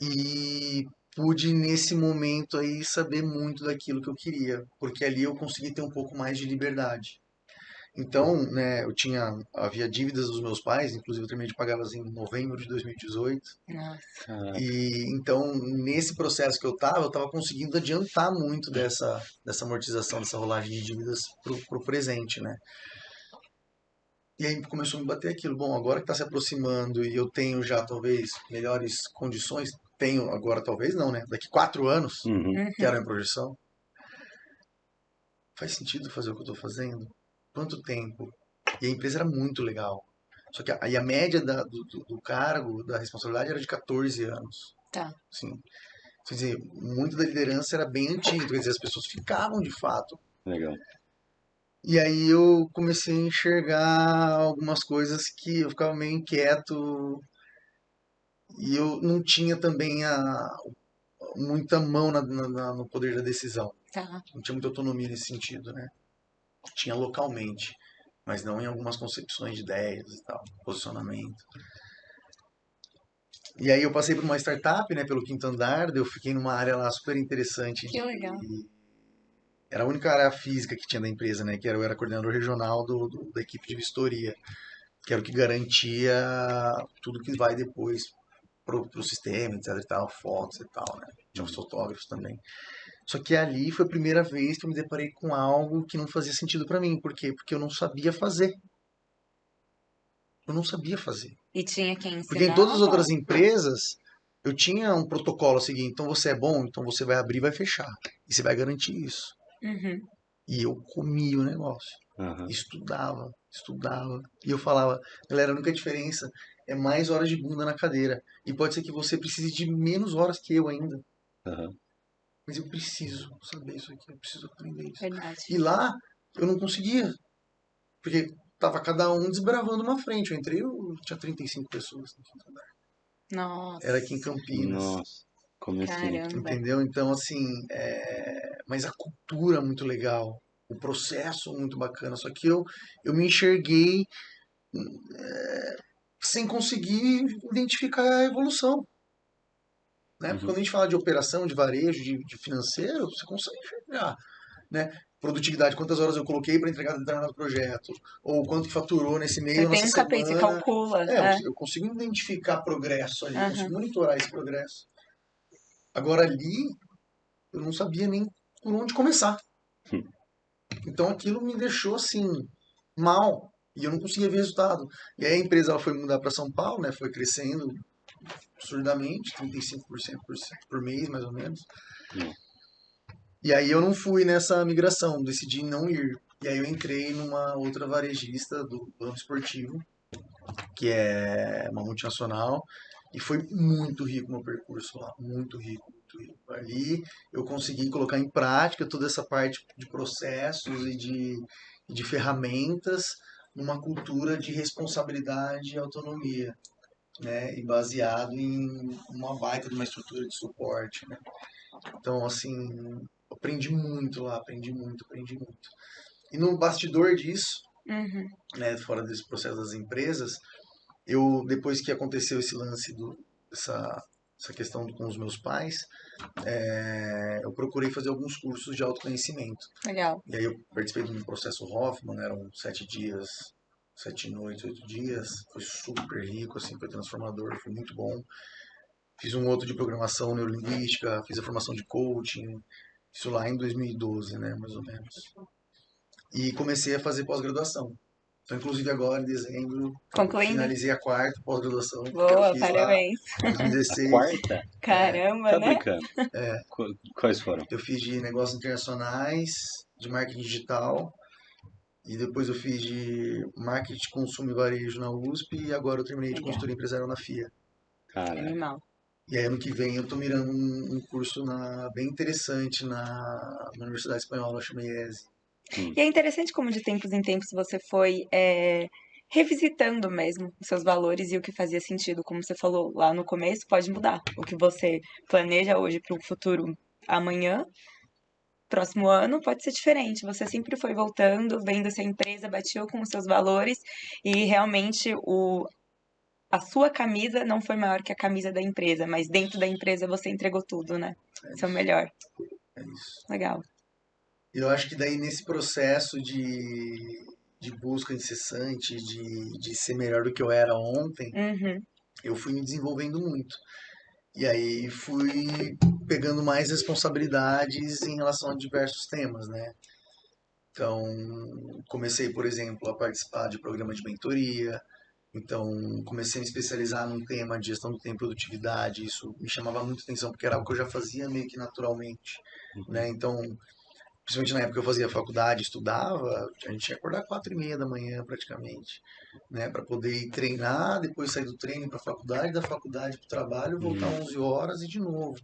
E pude nesse momento aí saber muito daquilo que eu queria, porque ali eu consegui ter um pouco mais de liberdade. Então, né, havia dívidas dos meus pais, inclusive eu terminei de pagá-las em novembro de 2018. Nossa. Caraca. E então, nesse processo que eu estava conseguindo adiantar muito dessa amortização, dessa rolagem de dívidas pro presente, né? E aí começou a me bater aquilo. Bom, agora que está se aproximando e eu tenho já talvez melhores condições, tenho agora talvez não, né? Daqui 4 anos, Uhum. que era Uhum. a minha projeção, faz sentido fazer o que eu estou fazendo? Quanto tempo? E a empresa era muito legal. Só que aí a média do cargo, da responsabilidade era de 14 anos. Tá. Assim, quer dizer, muito da liderança era bem antigo, quer dizer, as pessoas ficavam de fato. Legal. E aí eu comecei a enxergar algumas coisas que eu ficava meio inquieto e eu não tinha também muita mão no poder da decisão. Tá. Não tinha muita autonomia nesse sentido, né? Tinha localmente, mas não em algumas concepções de ideias e tal, posicionamento. E aí eu passei por uma startup, né, pelo quinto andar, daí eu fiquei numa área lá super interessante Que legal. era a única área física que tinha da empresa, né? Que eu era coordenador regional da equipe de vistoria, que era o que garantia tudo que vai depois pro sistema, etc e tal, fotos e tal, né? Tinha os fotógrafos também. Só que ali foi a primeira vez que eu me deparei com algo que não fazia sentido para mim. Por quê? Porque eu não sabia fazer. Eu não sabia fazer. E tinha quem Porque em todas as ensinava? outras empresas, eu tinha um protocolo a seguir. Então você é bom, então você vai abrir e vai fechar. E você vai garantir isso. Uhum. E eu comia o negócio. Aham. Estudava, estudava. E eu falava, galera, a única diferença é mais horas de bunda na cadeira. E pode ser que você precise de menos horas que eu ainda. Aham. Mas eu preciso saber isso aqui, eu preciso aprender isso. Verdade. E lá eu não conseguia, porque tava cada um desbravando uma frente. Eu entrei, eu tinha 35 pessoas no quinto andar. Era aqui em Nossa, Campinas, Nossa, comecinho. caramba. entendeu? Então, assim, mas a cultura é muito legal, o processo é muito bacana. Só que eu me enxerguei sem conseguir identificar a evolução. Né? Porque Uhum. quando a gente fala de operação, de varejo, de financeiro, você consegue enxergar, né? Produtividade, quantas horas eu coloquei para entregar determinado projeto, ou quanto que faturou nesse mês Você ou tem nessa um KPI, você semana. calcula. Eu consigo identificar progresso ali, eu Aham. consigo monitorar esse progresso. Agora ali, eu não sabia nem por onde começar. Hum. Então aquilo me deixou assim, mal, e eu não conseguia ver resultado. E aí a empresa ela foi mudar para São Paulo, né? Foi crescendo absurdamente, 35% por mês, mais ou menos. Hum. E aí eu não fui nessa migração, decidi não ir. E aí eu entrei numa outra varejista do ramo esportivo, que é uma multinacional, e foi muito rico o meu percurso lá, muito rico, muito rico. Ali eu consegui colocar em prática toda essa parte de processos e de ferramentas numa cultura de responsabilidade e autonomia, né? E baseado em uma baita de uma estrutura de suporte, né? Então, assim, aprendi muito lá, aprendi muito, aprendi muito. E no bastidor disso, Uhum. né, fora desse processo das empresas, eu, depois que aconteceu esse lance essa questão com os meus pais, eu procurei fazer alguns cursos de autoconhecimento. Legal. E aí eu participei de um processo Hoffman, eram 7 dias, 7 noites, 8 dias. Foi super rico, assim, foi transformador, foi muito bom. Fiz um outro de programação neurolinguística, fiz a formação de coaching, isso lá em 2012, né, mais ou menos. E comecei a fazer pós-graduação. Então, inclusive agora, em dezembro, eu Concluindo? finalizei a quarta pós-graduação que eu Boa, fiz lá parabéns. em A 2016. quarta? Caramba, Tá né? brincando. Quais foram? Eu fiz de negócios internacionais, de marketing digital, e depois eu fiz de marketing, consumo e varejo na USP, e agora eu terminei de Legal. consultoria empresarial na FIA. Caraca. Animal. E aí ano que vem eu tô mirando um curso bem interessante na Universidade Espanhola, chama IESE. Hum. E é interessante como de tempos em tempos você foi revisitando mesmo os seus valores e o que fazia sentido. Como você falou lá no começo, pode mudar. O que você planeja hoje para o futuro amanhã, próximo ano, pode ser diferente. Você sempre foi voltando, vendo se a empresa batiu com os seus valores e realmente a sua camisa não foi maior que a camisa da empresa, mas dentro da empresa você entregou tudo, né? É Seu isso, melhor. é isso. Legal. Eu acho que daí nesse processo de busca incessante, de ser melhor do que eu era ontem, Uhum. eu fui me desenvolvendo muito. E aí fui pegando mais responsabilidades em relação a diversos temas, né? Então, comecei, por exemplo, a participar de programa de mentoria. Então, comecei a me especializar num tema de gestão do tempo e produtividade. Isso me chamava muito atenção, porque era algo que eu já fazia meio que naturalmente, Uhum. né? Então, principalmente na época que eu fazia faculdade, estudava, a gente ia acordar 4h30 da manhã praticamente, né, para poder ir treinar, depois sair do treino para a faculdade, da faculdade para o trabalho, voltar Uhum. 11 horas e de novo.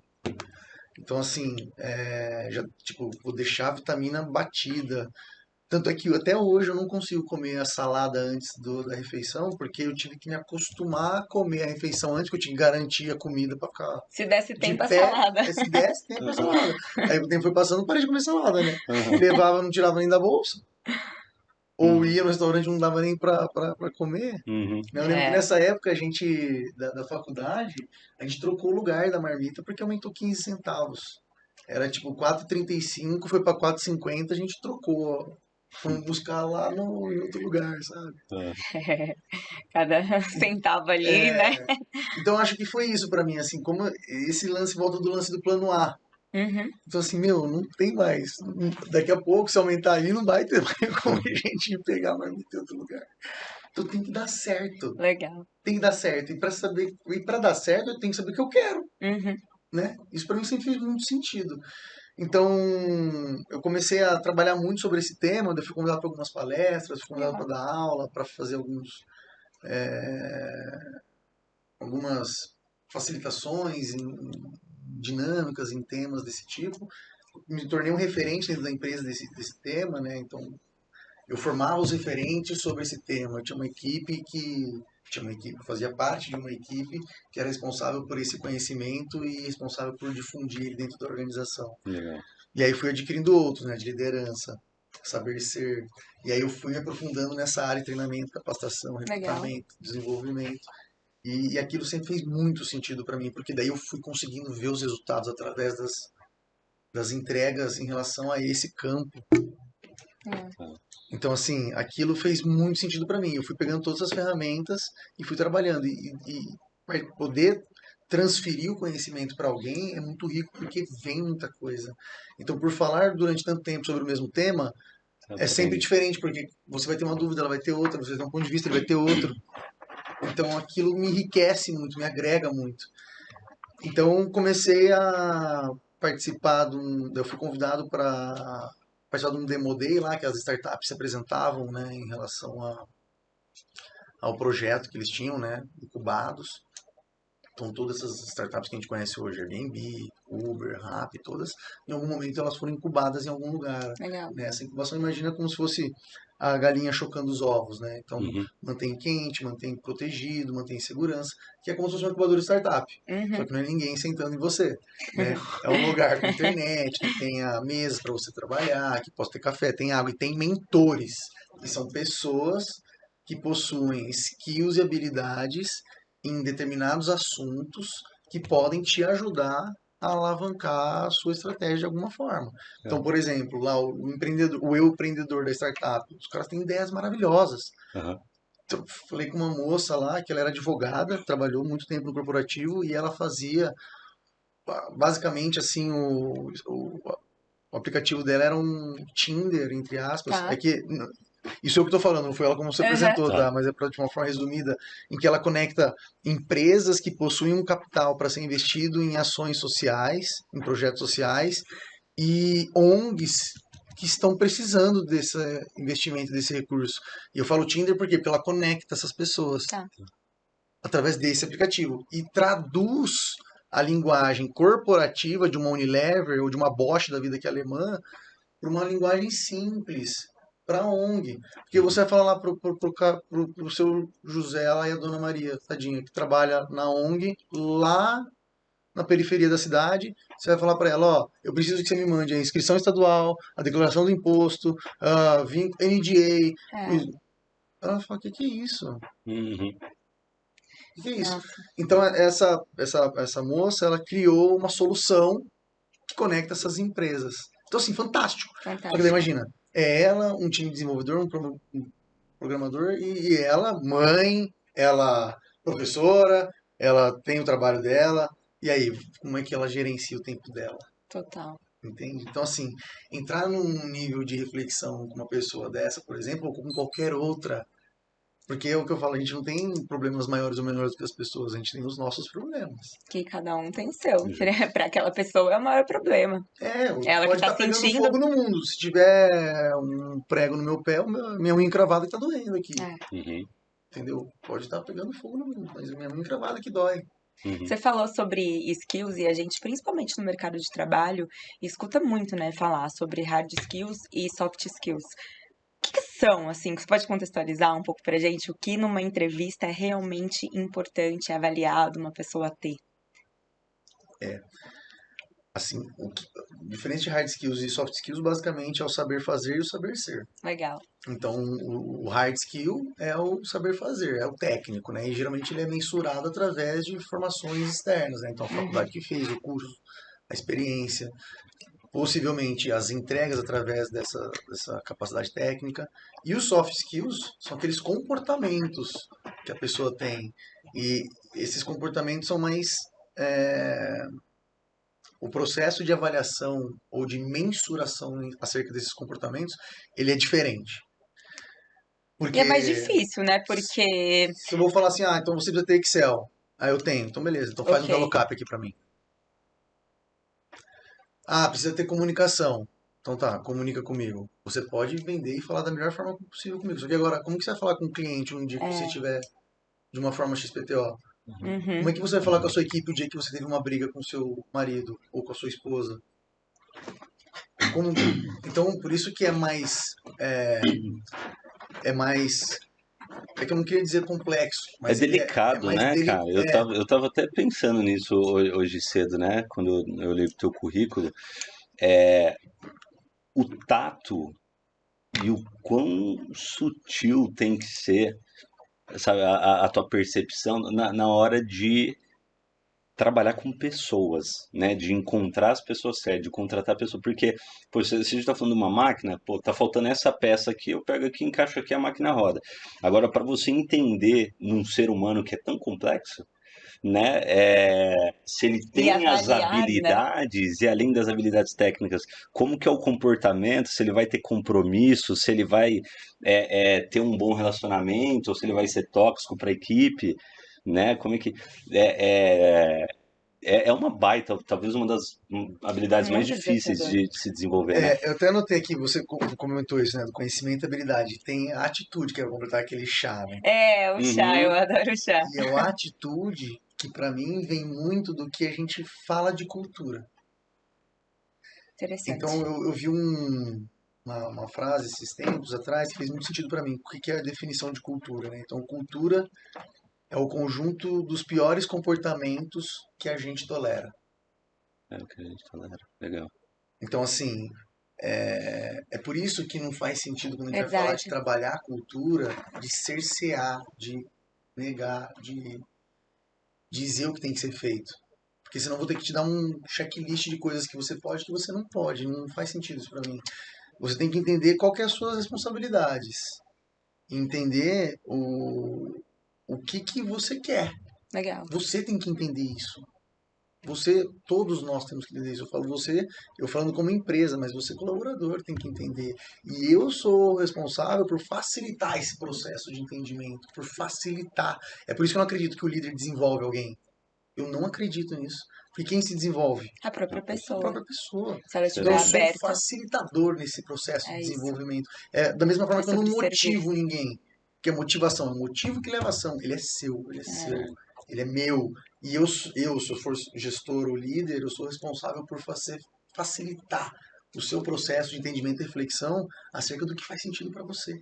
Então, assim, já, tipo, vou deixar a vitamina batida. Tanto é que até hoje eu não consigo comer a salada antes da refeição, porque eu tive que me acostumar a comer a refeição antes, que eu tinha que garantir a comida para ficar Se desse de tempo, a pé, salada. se desse tempo a Uhum. salada. Aí o tempo foi passando, parei de comer salada, né? Uhum. Levava, não tirava nem da bolsa. Ou Uhum. ia no restaurante e não dava nem pra comer. Uhum. Eu lembro que É. nessa época a gente, da faculdade, a gente trocou o lugar da marmita porque aumentou 15 centavos. Era tipo 4,35, foi pra 4,50, a gente trocou. Fomos buscar lá no, em outro lugar, sabe? Cada centavo ali, né? É, então acho que foi isso pra mim, assim, como esse lance volta do lance do plano A. Uhum, Então assim, meu, não tem mais. Daqui a pouco, se aumentar ali, não vai ter mais como a gente pegar mais em outro lugar. Então tem que dar certo. legal. Tem que dar certo. E pra saber, e para dar certo, eu tenho que saber o que eu quero, Uhum, né? Isso pra mim sempre fez muito sentido. Então, eu comecei a trabalhar muito sobre esse tema, eu fui convidado para algumas palestras, fui convidado para legal. dar aula, para fazer algumas facilitações dinâmicas em temas desse tipo. Me tornei um referente dentro da empresa desse tema, né? Então, eu formava os referentes sobre esse tema. Eu tinha uma equipe fazia parte de uma equipe que era responsável por esse conhecimento e responsável por difundir ele dentro da organização. Legal. E aí fui adquirindo outros, né, de liderança, saber ser. E aí eu fui me aprofundando nessa área de treinamento, capacitação, Legal. recrutamento, desenvolvimento. E aquilo sempre fez muito sentido para mim, porque daí eu fui conseguindo ver os resultados através das entregas em relação a esse campo. É, Então, assim, aquilo fez muito sentido para mim. Eu fui pegando todas as ferramentas e fui trabalhando. E poder transferir o conhecimento para alguém é muito rico porque vem muita coisa. Então, por falar durante tanto tempo sobre o mesmo tema, é sempre Aprende. diferente, porque você vai ter uma dúvida, ela vai ter outra, você vai ter um ponto de vista, ele vai ter outro. Então, aquilo me enriquece muito, me agrega muito. Então, comecei a participar eu fui convidado para participar de um Demo Day lá, que as startups se apresentavam, né, em relação ao projeto que eles tinham, né, incubados. Então, todas essas startups que a gente conhece hoje, Airbnb, Uber, Rappi, todas, em algum momento elas foram incubadas em algum lugar. legal. Né? Essa incubação, imagina como se fosse a galinha chocando os ovos, né? Então, Uhum. mantém quente, mantém protegido, mantém segurança, que é como se fosse uma incubadora de startup. Só Uhum, que não é ninguém sentando em você, né? É um lugar com internet, que tenha mesas para você trabalhar, que possa ter café, tem água e tem mentores, que são pessoas que possuem skills e habilidades em determinados assuntos que podem te ajudar a alavancar a sua estratégia de alguma forma. É. Então, por exemplo, lá o empreendedor, o eu empreendedor da startup, os caras têm ideias maravilhosas. Aham. Então, falei com uma moça lá que ela era advogada, trabalhou muito tempo no corporativo e ela fazia basicamente assim o aplicativo dela era um Tinder, entre aspas. É tá. que isso é o que eu estou falando, não foi ela como você Aham, apresentou, Tá. tá? Mas é de uma forma resumida, em que ela conecta empresas que possuem um capital para ser investido em ações sociais, em projetos sociais, e ONGs que estão precisando desse investimento, desse recurso. E eu falo Tinder por quê? Porque ela conecta essas pessoas tá. através desse aplicativo e traduz a linguagem corporativa de uma Unilever ou de uma Bosch da vida que é alemã para uma linguagem simples, para a ONG. Porque você vai falar lá pro seu José lá e a dona Maria, tadinha, que trabalha na ONG lá na periferia da cidade. Você vai falar para ela, ó, eu preciso que você me mande a inscrição estadual, a declaração do imposto, NDA. É, Ela fala, o que é isso? Uhum. O que é isso? nossa, Então, essa moça, ela criou uma solução que conecta essas empresas. Então, assim, fantástico. Só que daí, fantástico. imagina, é ela, um time de desenvolvedor, um programador, e ela, mãe, ela, professora, ela tem o trabalho dela, e aí, como é que ela gerencia o tempo dela? Total. Entende? Então, assim, entrar num nível de reflexão com uma pessoa dessa, por exemplo, ou com qualquer outra, porque é o que eu falo, a gente não tem problemas maiores ou menores do que as pessoas, a gente tem os nossos problemas. Que cada um tem o seu. Justo. Para aquela pessoa é o maior problema. É, Ela que pode tá estar pegando sentindo. fogo no mundo. Se tiver um prego no meu pé, minha unha encravada está doendo aqui. É. Uhum. Entendeu? Pode estar pegando fogo no mundo, mas minha unha encravada que dói. Uhum. Você falou sobre skills e a gente, principalmente no mercado de trabalho, escuta muito, né, falar sobre hard skills e soft skills. O que são, assim, você pode contextualizar um pouco pra gente o que numa entrevista é realmente importante, avaliado uma pessoa ter? Assim, diferente de hard skills e soft skills, basicamente é o saber fazer e o saber ser. Legal. Então, o hard skill é o saber fazer, é o técnico, né? E geralmente ele é mensurado através de formações externas, né? Então, a Uhum. faculdade que fez, o curso, a experiência, possivelmente as entregas através dessa capacidade técnica. E os soft skills são aqueles comportamentos que a pessoa tem. E esses comportamentos são mais. é, o processo de avaliação ou de mensuração acerca desses comportamentos, ele é diferente. E é mais Porque difícil, né? Porque, se eu vou falar assim, então você precisa ter Excel. Aí eu tenho, então beleza, então faz um ok, VLOOKUP aqui pra mim. Precisa ter comunicação. Então tá, comunica comigo. Você pode vender e falar da melhor forma possível comigo. Só que agora, como que você vai falar com o cliente um dia que você é, tiver de uma forma XPTO? Como uhum. é que você vai falar com a sua equipe o dia que você teve uma briga com o seu marido ou com a sua esposa? Como- Então, por isso que é mais, é que eu não queria dizer complexo, É mas ele é delicado, mais né, dele, cara? Eu tava até pensando nisso hoje cedo, né? Quando eu li o teu currículo. O tato e o quão sutil tem que ser, sabe, a tua percepção na hora de trabalhar com pessoas, né? De encontrar as pessoas certas, de contratar a pessoa. Porque, pô, se a gente tá falando de uma máquina, pô, tá faltando essa peça aqui, eu pego aqui, encaixo aqui, a máquina roda. Agora, para você entender num ser humano que é tão complexo, né? Se ele E tem as avaliar, né? habilidades e além das habilidades técnicas, como que é o comportamento, se ele vai ter compromisso, se ele vai ter um bom relacionamento, ou se ele vai ser tóxico para a equipe, né? Como é que é, é, é uma baita, talvez uma das habilidades mais Muito difíceis desafiador. de se desenvolver, né? eu até anotei aqui, você comentou isso, né, do conhecimento e habilidade. Tem a atitude, que é completar aquele chá, né? É, o chá, eu Uhum, adoro o chá. E é a atitude que pra mim vem muito do que a gente fala de cultura. Então Interessante. eu vi uma frase esses tempos atrás que fez muito sentido pra mim. O que é a definição de cultura, né? Então cultura é o conjunto dos piores comportamentos que a gente tolera. é o que a gente fala, legal. Então, assim, é por isso que não faz sentido quando a gente vai falar de Verdade. trabalhar a cultura, de cercear, de negar, de dizer o que tem que ser feito. Porque senão eu vou ter que te dar um checklist de coisas que você pode e que você não pode. Não faz sentido isso pra mim. Você tem que entender qual que é as suas responsabilidades. Entender o que você quer. Legal. Você tem que entender isso. Você, todos nós temos que entender isso. Eu falo você, eu falando como empresa, mas você colaborador tem que entender. E eu sou responsável por facilitar esse processo de entendimento, por facilitar. É por isso que eu não acredito que o líder desenvolve alguém. Eu não acredito nisso. Porque quem se desenvolve? A própria A pessoa. própria pessoa. Se ela Então estiver eu sou um aberta, facilitador nesse processo de é isso. desenvolvimento. Da mesma É forma que eu não sobre servir. motivo ninguém. Porque a motivação é o motivo que leva a ação. Ele é seu, ele é seu, É, ele é meu. E eu, se eu for gestor ou líder, eu sou responsável por facilitar o seu processo de entendimento e reflexão acerca do que faz sentido para você.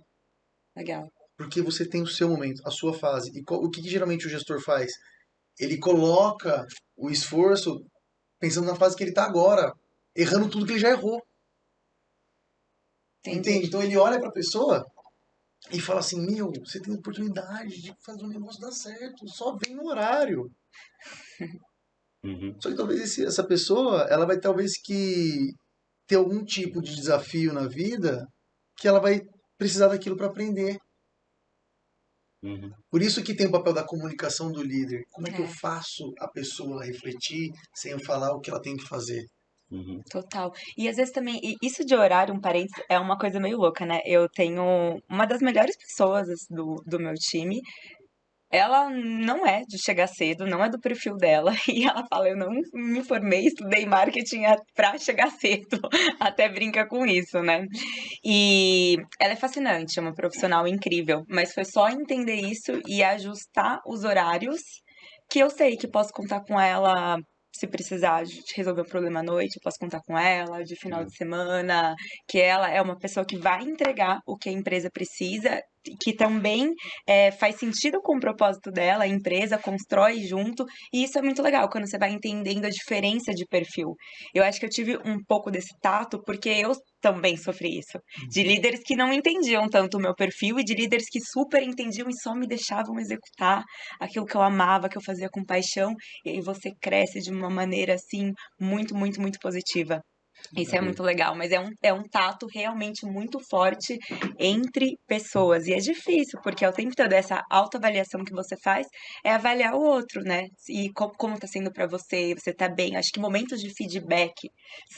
Legal. Porque você tem o seu momento, a sua fase. E o que geralmente o gestor faz? Ele coloca o esforço pensando na fase que ele está agora, errando tudo que ele já errou. Entendi. Entende? Então ele olha para a pessoa e fala assim: Meu, você tem oportunidade de fazer um negócio dar certo, só vem no horário. uhum, Só que talvez essa pessoa, ela vai talvez que ter algum tipo de desafio na vida que ela vai precisar daquilo para aprender. uhum, Por isso que tem o papel da comunicação do líder. Como é que eu É, faço a pessoa refletir sem eu falar o que ela tem que fazer? uhum, total. E às vezes também, e isso de horário, um parênteses, é uma coisa meio louca, né? Eu tenho uma das melhores pessoas do meu time. Ela não é de chegar cedo, não é do perfil dela. E ela fala: Eu não me formei, estudei marketing pra chegar cedo. Até brinca com isso, né? E ela é fascinante, é uma profissional incrível. Mas foi só entender isso e ajustar os horários que eu sei que posso contar com ela. Se precisar de resolver um problema à noite, eu posso contar com ela, de final é, de semana, que ela é uma pessoa que vai entregar o que a empresa precisa que também faz sentido com o propósito dela, a empresa constrói junto, e isso é muito legal, quando você vai entendendo a diferença de perfil. Eu acho que eu tive um pouco desse tato, porque eu também sofri isso. De líderes que não entendiam tanto o meu perfil e de líderes que super entendiam e só me deixavam executar aquilo que eu amava, que eu fazia com paixão, e aí você cresce de uma maneira, assim, muito, muito, muito positiva. Isso é muito legal, mas é um tato realmente muito forte entre pessoas. E é difícil, porque é o tempo todo essa autoavaliação que você faz é avaliar o outro, né? E como tá sendo pra você, você tá bem. Acho que momentos de feedback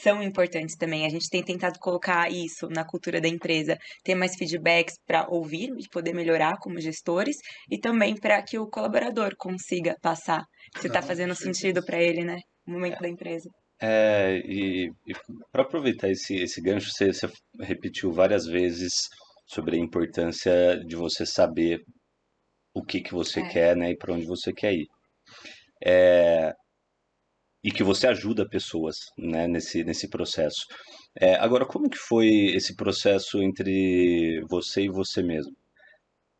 são importantes também. A gente tem tentado colocar isso na cultura da empresa, ter mais feedbacks para ouvir e poder melhorar como gestores, e também para que o colaborador consiga passar se tá Não, fazendo com sentido certeza. para ele, né? O momento da empresa. E para aproveitar esse gancho, você repetiu várias vezes sobre a importância de você saber o que você É, quer, né, e para onde você quer ir. E que você ajuda pessoas, né, nesse processo. Agora, como que foi esse processo entre você e você mesmo?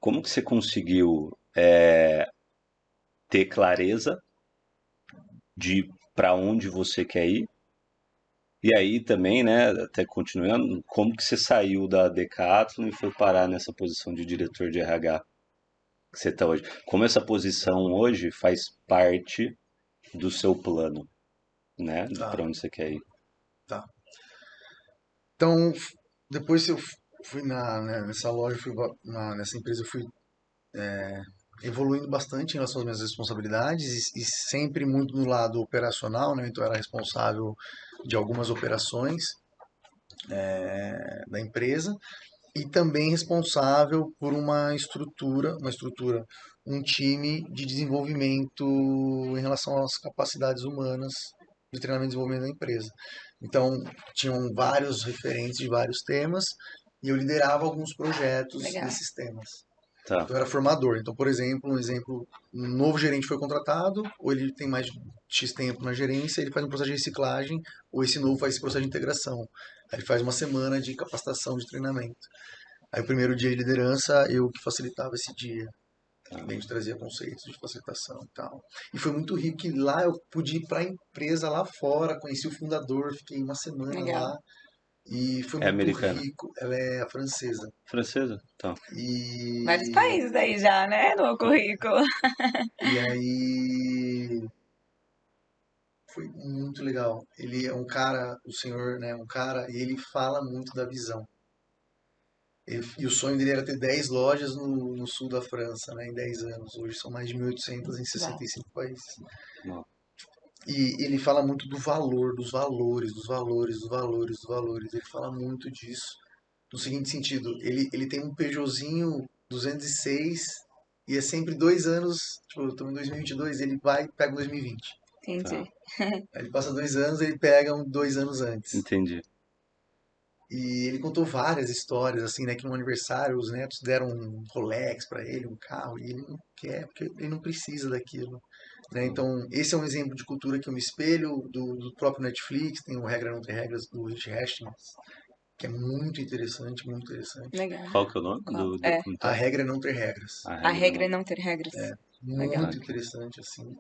Como que você conseguiu ter clareza de para onde você quer ir? E aí também, né, até continuando, como que você saiu da Decathlon e foi parar nessa posição de diretor de RH que você está hoje? Como essa posição hoje faz parte do seu plano, né, de para Tá, onde você quer ir? tá. Então, depois eu fui nessa loja, nessa empresa, eu fui evoluindo bastante em relação às minhas responsabilidades e sempre muito no lado operacional, né? Então, eu era responsável de algumas operações da empresa e também responsável por um time de desenvolvimento em relação às capacidades humanas de treinamento e desenvolvimento da empresa. Então, tinham vários referentes de vários temas e eu liderava alguns projetos legal. desses temas. Tá, Então, eu era formador. Então, por exemplo, um novo gerente foi contratado, ou ele tem mais de X tempo na gerência, ele faz um processo de reciclagem, ou esse novo faz esse processo de integração. Aí ele faz uma semana de capacitação, de treinamento. Aí o primeiro dia de liderança, eu que facilitava esse dia. tá. A gente trazia conceitos de facilitação e tal. E foi muito rico que lá eu pude ir para a empresa lá fora, conheci o fundador, fiquei uma semana Legal. lá. E foi É muito americana? rico. Ela é francesa. Francesa? Tá. Vários E, países aí já, né, no currículo. e aí foi muito legal. Ele é um cara, o senhor, né, um cara, e ele fala muito da visão. E o sonho dele era ter 10 lojas no sul da França, né, em 10 anos. Hoje são mais de 1.800 em Uau. 65 países. Não. E ele fala muito do valor, dos valores, dos valores, dos valores, dos valores. Ele fala muito disso. No seguinte sentido, ele tem um Peugeotzinho 206 e é sempre 2 anos, tipo, estamos em 2022, ele vai e pega um 2020. Tá. Entendi. Aí ele passa 2 anos, ele pega 2 anos antes. Entendi. E ele contou várias histórias, assim, né? Que no aniversário os netos deram um Rolex pra ele, um carro, e ele não quer, porque ele não precisa daquilo. Né? Então, esse é um exemplo de cultura que eu me espelho do próprio Netflix, tem o Regra Não Tem Regras do Rich Hastings, que é muito interessante, muito interessante. Legal. Qual que é o nome Qual? do É. A documentário? regra é não ter regras. A A regra regra é não. não ter regras. Legal. Muito Ok. interessante, assim,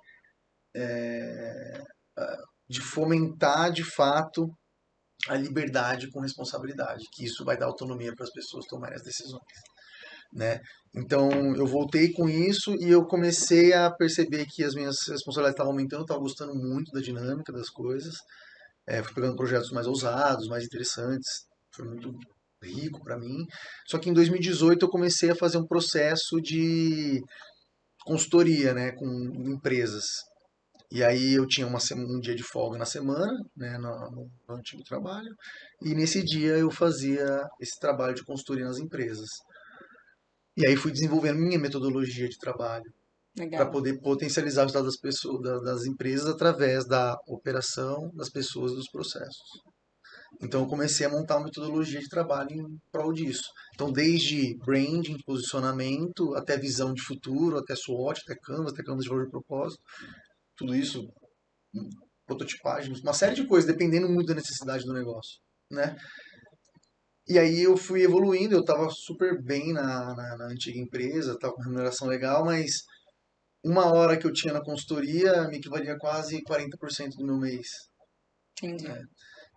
de fomentar de fato a liberdade com responsabilidade, que isso vai dar autonomia para as pessoas tomarem as decisões, né? Então eu voltei com isso e eu comecei a perceber que as minhas responsabilidades estavam aumentando, eu estava gostando muito da dinâmica das coisas, fui pegando projetos mais ousados, mais interessantes, foi muito rico para mim. Só que em 2018 eu comecei a fazer um processo de consultoria, né, com empresas. E aí eu tinha um dia de folga na semana, né, no antigo trabalho, e nesse dia eu fazia esse trabalho de consultoria nas empresas. E aí fui desenvolvendo minha metodologia de trabalho para Legal. poder potencializar os dados das pessoas, das empresas através da operação, das pessoas e dos processos. Então eu comecei a montar uma metodologia de trabalho em prol disso. Então desde branding, posicionamento, até visão de futuro, até SWOT, até Canvas de valor e propósito, tudo isso, prototipagem, uma série de coisas, dependendo muito da necessidade do negócio, né? E aí eu fui evoluindo, eu estava super bem na antiga empresa, estava com remuneração legal, mas uma hora que eu tinha na consultoria me equivalia a quase 40% do meu mês, Entendi. né?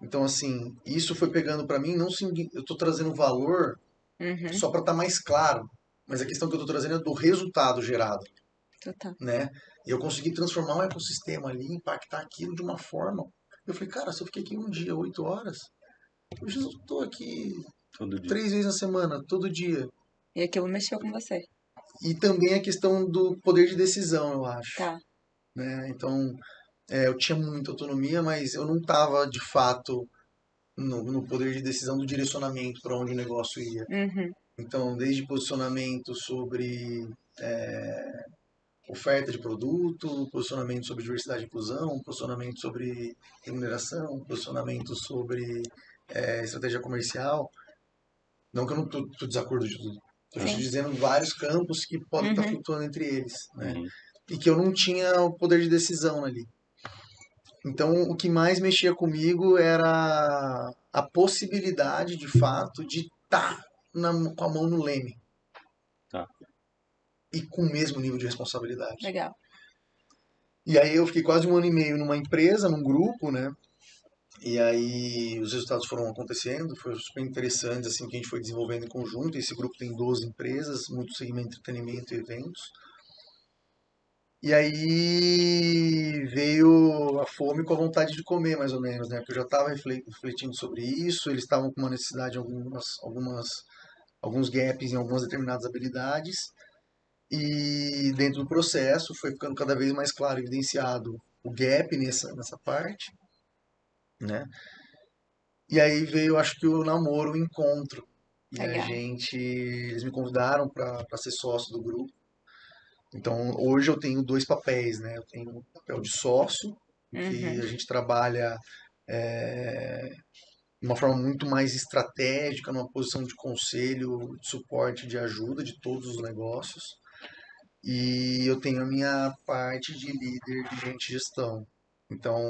Então, assim, isso foi pegando para mim, não eu estou trazendo valor Uhum. só para estar mais claro, mas a questão que eu estou trazendo é do resultado gerado, Total. né? E eu consegui transformar um ecossistema ali, impactar aquilo de uma forma. Eu falei, cara, se eu fiquei aqui um dia, 8 horas, hoje eu estou aqui Todo dia. 3 vezes na semana, todo dia. E aquilo mexeu com você. E também a questão do poder de decisão, eu acho, Tá. né? Então, eu tinha muita autonomia, mas eu não estava de fato no poder de decisão do direcionamento para onde o negócio ia. Uhum. Então, desde posicionamento sobre oferta de produto, posicionamento sobre diversidade e inclusão, posicionamento sobre remuneração, posicionamento sobre estratégia comercial. Não que eu não estou desacordo de tudo. Estou te Sim. dizendo vários campos que podem estar Uhum. flutuando entre eles, né? Uhum. E que eu não tinha o poder de decisão ali. Então, o que mais mexia comigo era a possibilidade, de fato, de estar com a mão no leme Tá. e com o mesmo nível de responsabilidade. Legal. E aí eu fiquei quase um ano e meio numa empresa, num grupo, né? E aí os resultados foram acontecendo, foi super interessante assim que a gente foi desenvolvendo em conjunto. Esse grupo tem 12 empresas, muito segmento de entretenimento e eventos. E aí veio a fome com a vontade de comer, mais ou menos, né? Porque eu já estava refletindo sobre isso, eles estavam com uma necessidade de alguns gaps em algumas determinadas habilidades. E dentro do processo foi ficando cada vez mais claro, evidenciado o gap nessa parte, né? E aí veio, acho que o namoro, o encontro. E Legal. eles me convidaram para ser sócio do grupo. Então, hoje eu tenho dois papéis, né? Eu tenho o papel de sócio, em que Uhum. a gente trabalha de uma forma muito mais estratégica, numa posição de conselho, de suporte, de ajuda de todos os negócios. E eu tenho a minha parte de líder de gente de gestão. Então,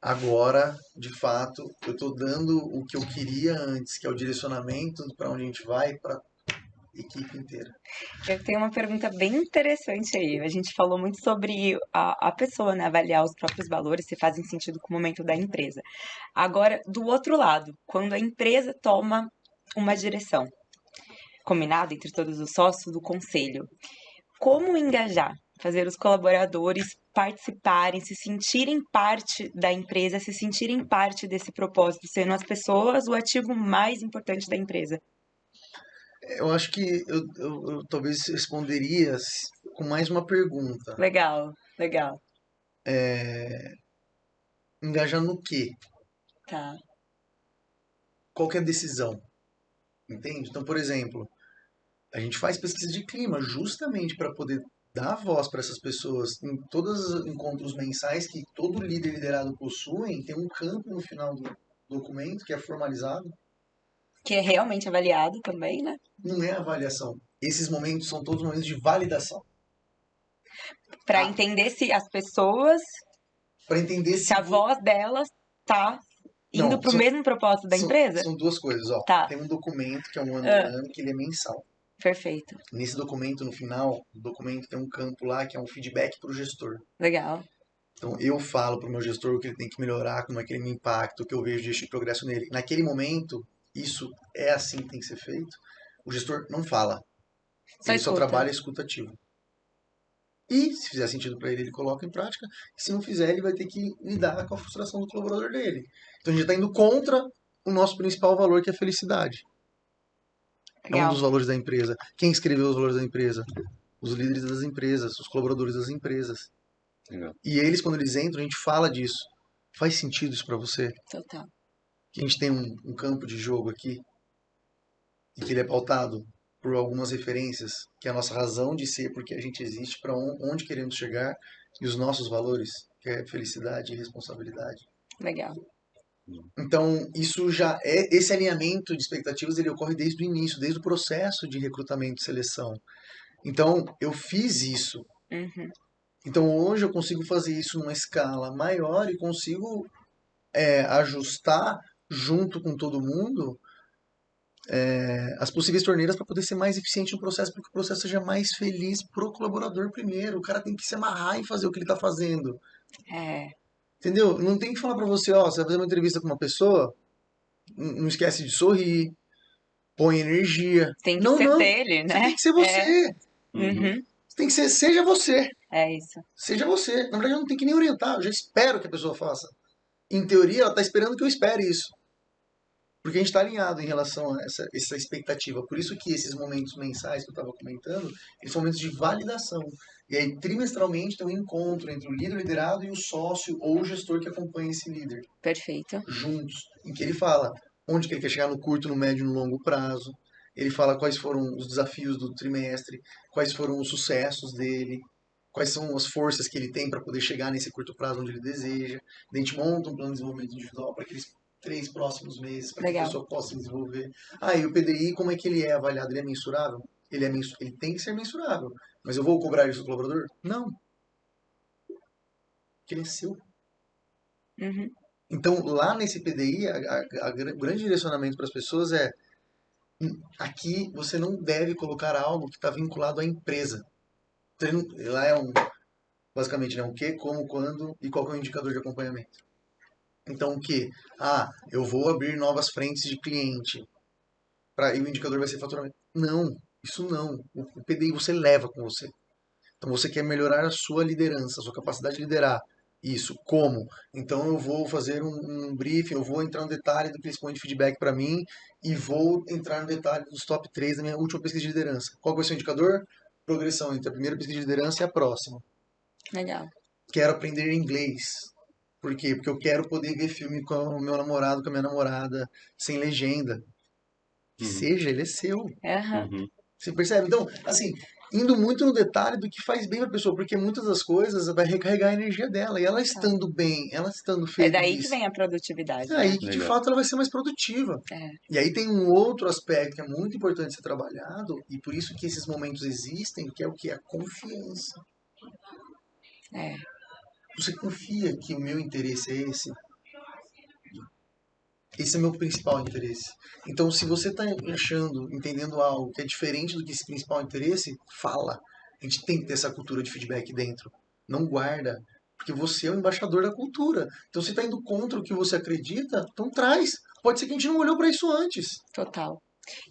agora, de fato, eu estou dando o que eu queria antes, que é o direcionamento para onde a gente vai, para a equipe inteira. Eu tenho uma pergunta bem interessante aí. A gente falou muito sobre a pessoa, né, avaliar os próprios valores, se fazem sentido com o momento da empresa. Agora, do outro lado, quando a empresa toma uma direção, combinado entre todos os sócios do conselho, como engajar? Fazer os colaboradores participarem, se sentirem parte da empresa, se sentirem parte desse propósito, sendo as pessoas o ativo mais importante da empresa. Eu acho que eu talvez responderia com mais uma pergunta. Legal, legal. Engajar no quê? Tá. Qual que é a decisão? Entende? Então, por exemplo, a gente faz pesquisa de clima justamente para poder dar voz para essas pessoas. Em todos os encontros mensais que todo líder liderado possui, tem um campo no final do documento que é formalizado. Que é realmente avaliado também, né? Não é avaliação. Esses momentos são todos momentos de validação. Para Ah, entender se as pessoas, para entender se se. a voz delas tá indo Não, para o mesmo propósito da empresa. são duas coisas. Ó. Tá. Tem um documento que é um ano Ah, a ano, que ele é mensal. perfeito. Nesse documento, no final do documento, tem um campo lá que é um feedback para o gestor. Legal. Então, eu falo para o meu gestor o que ele tem que melhorar, como é que ele me impacta, o que eu vejo de progresso nele. Naquele momento, isso é assim que tem que ser feito. O gestor não fala. Só Ele só escuta. trabalha escutativo. E, se fizer sentido para ele, ele coloca em prática. E se não fizer, ele vai ter que lidar com a frustração do colaborador dele. Então, a gente está indo contra o nosso principal valor, que é a felicidade. É um dos Legal. valores da empresa. Quem escreveu os valores da empresa? Os líderes das empresas, os colaboradores das empresas. Legal. E eles, quando eles entram, a gente fala disso. Faz sentido isso para você? Total. Que a gente tem um campo de jogo aqui e que ele é pautado por algumas referências, que é a nossa razão de ser, porque a gente existe, para onde queremos chegar e os nossos valores, que é felicidade e responsabilidade. Legal. Então, isso já é esse alinhamento de expectativas, ele ocorre desde o início, desde o processo de recrutamento e seleção. Então, eu fiz isso. Uhum. Então, hoje eu consigo fazer isso numa escala maior e consigo ajustar junto com todo mundo as possíveis torneiras para poder ser mais eficiente no processo, para que o processo seja mais feliz pro colaborador primeiro. O cara tem que se amarrar e fazer o que ele está fazendo. É, Entendeu? Não tem que falar para você, ó, você vai fazer uma entrevista com uma pessoa, não esquece de sorrir, põe energia. tem que Não, ser não. dele, Você tem né? que ser É, você. Uhum. uhum, Você tem que ser, seja você. é isso. Seja você. Na verdade, eu não tenho que nem orientar, eu já espero que a pessoa faça. Em teoria, ela está esperando que eu espere isso. Porque a gente está alinhado em relação a essa expectativa. Por isso que esses momentos mensais que eu estava comentando, eles são momentos de validação. E aí, trimestralmente, tem um encontro entre o líder liderado e o sócio ou o gestor que acompanha esse líder, Perfeito. juntos, em que ele fala onde que ele quer chegar no curto, no médio e no longo prazo. Ele fala quais foram os desafios do trimestre, quais foram os sucessos dele, quais são as forças que ele tem para poder chegar nesse curto prazo onde ele deseja. A gente monta um plano de desenvolvimento individual para aqueles 3 próximos meses, para que a Legal. pessoa possa se desenvolver. Ah, e o PDI, como é que ele é avaliado? Ele é mensurável? Ele tem que ser mensurável. Mas eu vou cobrar isso do colaborador? Não, porque ele é seu. Uhum, Então, lá nesse PDI, o grande direcionamento para as pessoas é: aqui você não deve colocar algo que está vinculado à empresa. Então, lá é basicamente, né, o que, como, quando e qual que é o indicador de acompanhamento. Então, o que? Ah, eu vou abrir novas frentes de cliente. E o indicador vai ser faturamento. Não, isso não. O PDI você leva com você. Então você quer melhorar a sua liderança, a sua capacidade de liderar. Isso, como? Então eu vou fazer um briefing, eu vou entrar no detalhe do que eles põem de feedback para mim e vou entrar no detalhe dos top 3 da minha última pesquisa de liderança. Qual vai ser o indicador? Progressão entre a primeira pesquisa de liderança e a próxima. legal. Quero aprender inglês. Por quê? Porque eu quero poder ver filme com o meu namorado, com a minha namorada, sem legenda. Que Uhum. seja, ele é seu. Aham, Uhum. Você percebe? Então, assim, indo muito no detalhe do que faz bem pra pessoa, porque muitas das coisas vai recarregar a energia dela. E ela total. estando bem, ela estando É daí que feliz, vem a produtividade, é né? aí que de Legal. fato ela vai ser mais produtiva. É, E aí tem um outro aspecto que é muito importante ser trabalhado, e por isso que esses momentos existem, que é o que? A confiança. é, Você confia que o meu interesse é esse? Esse é o meu principal interesse. Então, se você está achando, entendendo algo que é diferente do que esse principal interesse, fala. A gente tem que ter essa cultura de feedback dentro. Não guarda. Porque você é o embaixador da cultura. Então, se está indo contra o que você acredita, então traz. Pode ser que a gente não olhou para isso antes. total.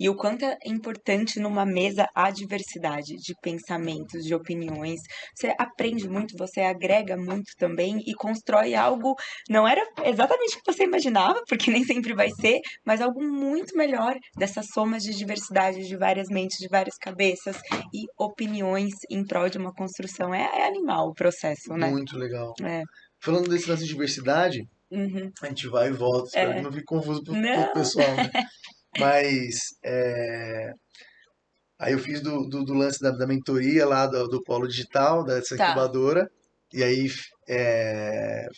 E o quanto é importante numa mesa a diversidade de pensamentos, de opiniões. Você aprende muito, você agrega muito também e constrói algo. Não era exatamente o que você imaginava, porque nem sempre vai ser, mas algo muito melhor dessa soma de diversidade, de várias mentes, de várias cabeças e opiniões em prol de uma construção. É animal o processo, né? Muito legal. É. Falando desse lance de diversidade, Uhum. a gente vai e volta. Espero que É. não fique confuso para o Não. pessoal, né? Mas aí eu fiz do lance da mentoria lá do Polo Digital, dessa Tá. incubadora, e aí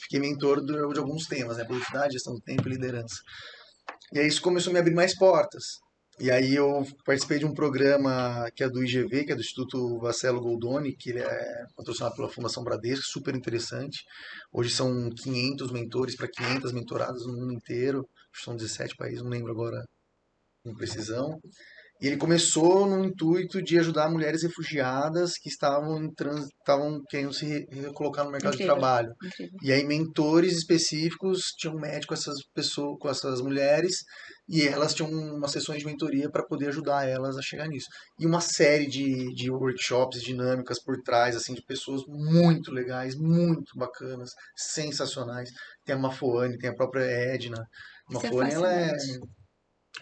fiquei mentor de alguns temas, né? Produtividade, gestão do tempo e liderança. E aí isso começou a me abrir mais portas. E aí eu participei de um programa que é do IGV, que é do Instituto Vacelo Goldoni, que ele é patrocinado pela Fundação Bradesco, super interessante. Hoje são 500 mentores para 500 mentoradas no mundo inteiro. Acho que são 17 países, não lembro agora com precisão. E ele começou no intuito de ajudar mulheres refugiadas que estavam querendo se recolocar no mercado de Incrível. trabalho. Incrível. E aí mentores específicos tinham médico com essas pessoas, com essas mulheres, e elas tinham umas sessões de mentoria para poder ajudar elas a chegar nisso. E uma série de workshops, dinâmicas por trás, assim, de pessoas muito legais, muito bacanas, sensacionais. Tem a Mafoane, tem a própria Edna. A Isso é Mafoane, ela é fascinante.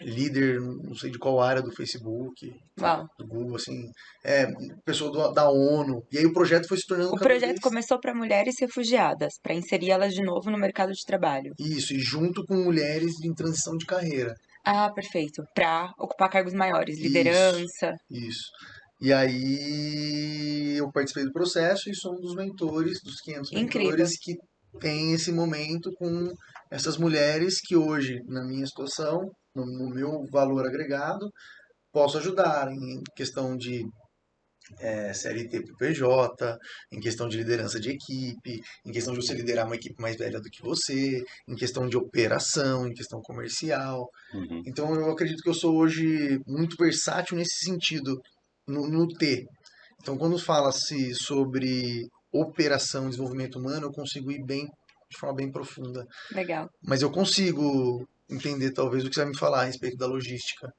líder, não sei de qual área do Facebook, Uau. do Google, assim, pessoa da ONU. E aí o projeto foi se tornando O cada projeto vez começou para mulheres refugiadas, para inserir elas de novo no mercado de trabalho. isso, e junto com mulheres em transição de carreira. Ah, perfeito. Para ocupar cargos maiores, Isso, liderança. isso. E aí eu participei do processo e sou um dos mentores, dos 500 Incrível. mentores que tem esse momento com essas mulheres que hoje, na minha situação, no meu valor agregado, posso ajudar em questão de CLT para o PJ, em questão de liderança de equipe, em questão de você liderar uma equipe mais velha do que você, em questão de operação, em questão comercial. Uhum. Então eu acredito que eu sou hoje muito versátil nesse sentido, no T. Então quando fala-se sobre operação e desenvolvimento humano, eu consigo ir bem, de forma bem profunda. Legal. Mas eu consigo entender talvez o que você vai me falar a respeito da logística,